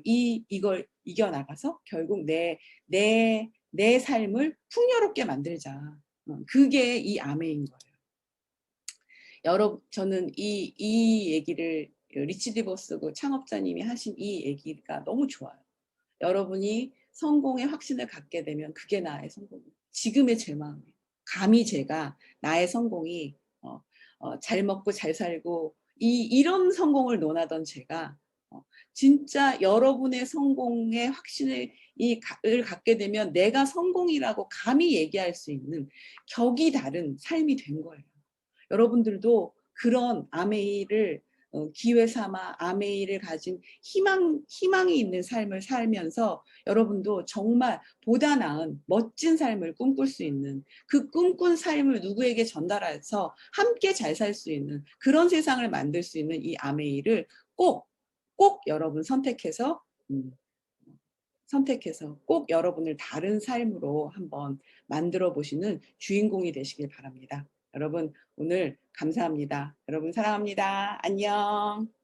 이걸 이겨나가서 결국 내 삶을 풍요롭게 만들자. 그게 이 아메인 거예요. 여러분, 저는 이 얘기를 리치 디버스 그 창업자님이 하신 이 얘기가 너무 좋아요. 여러분이 성공의 확신을 갖게 되면 그게 나의 성공이에요. 지금의 제 마음이에요. 감히 제가 나의 성공이 잘 먹고 잘 살고 이런 성공을 논하던 제가 진짜 여러분의 성공의 확신을 갖게 되면 내가 성공이라고 감히 얘기할 수 있는 격이 다른 삶이 된 거예요. 여러분들도 그런 아메이를 기회 삼아 아메이를 가진 희망이 있는 삶을 살면서 여러분도 정말 보다 나은 멋진 삶을 꿈꿀 수 있는, 그 꿈꾼 삶을 누구에게 전달해서 함께 잘 살 수 있는 그런 세상을 만들 수 있는 이 아메이를 꼭 여러분 선택해서 꼭 여러분을 다른 삶으로 한번 만들어 보시는 주인공이 되시길 바랍니다. 여러분 오늘 감사합니다. 여러분 사랑합니다. 안녕.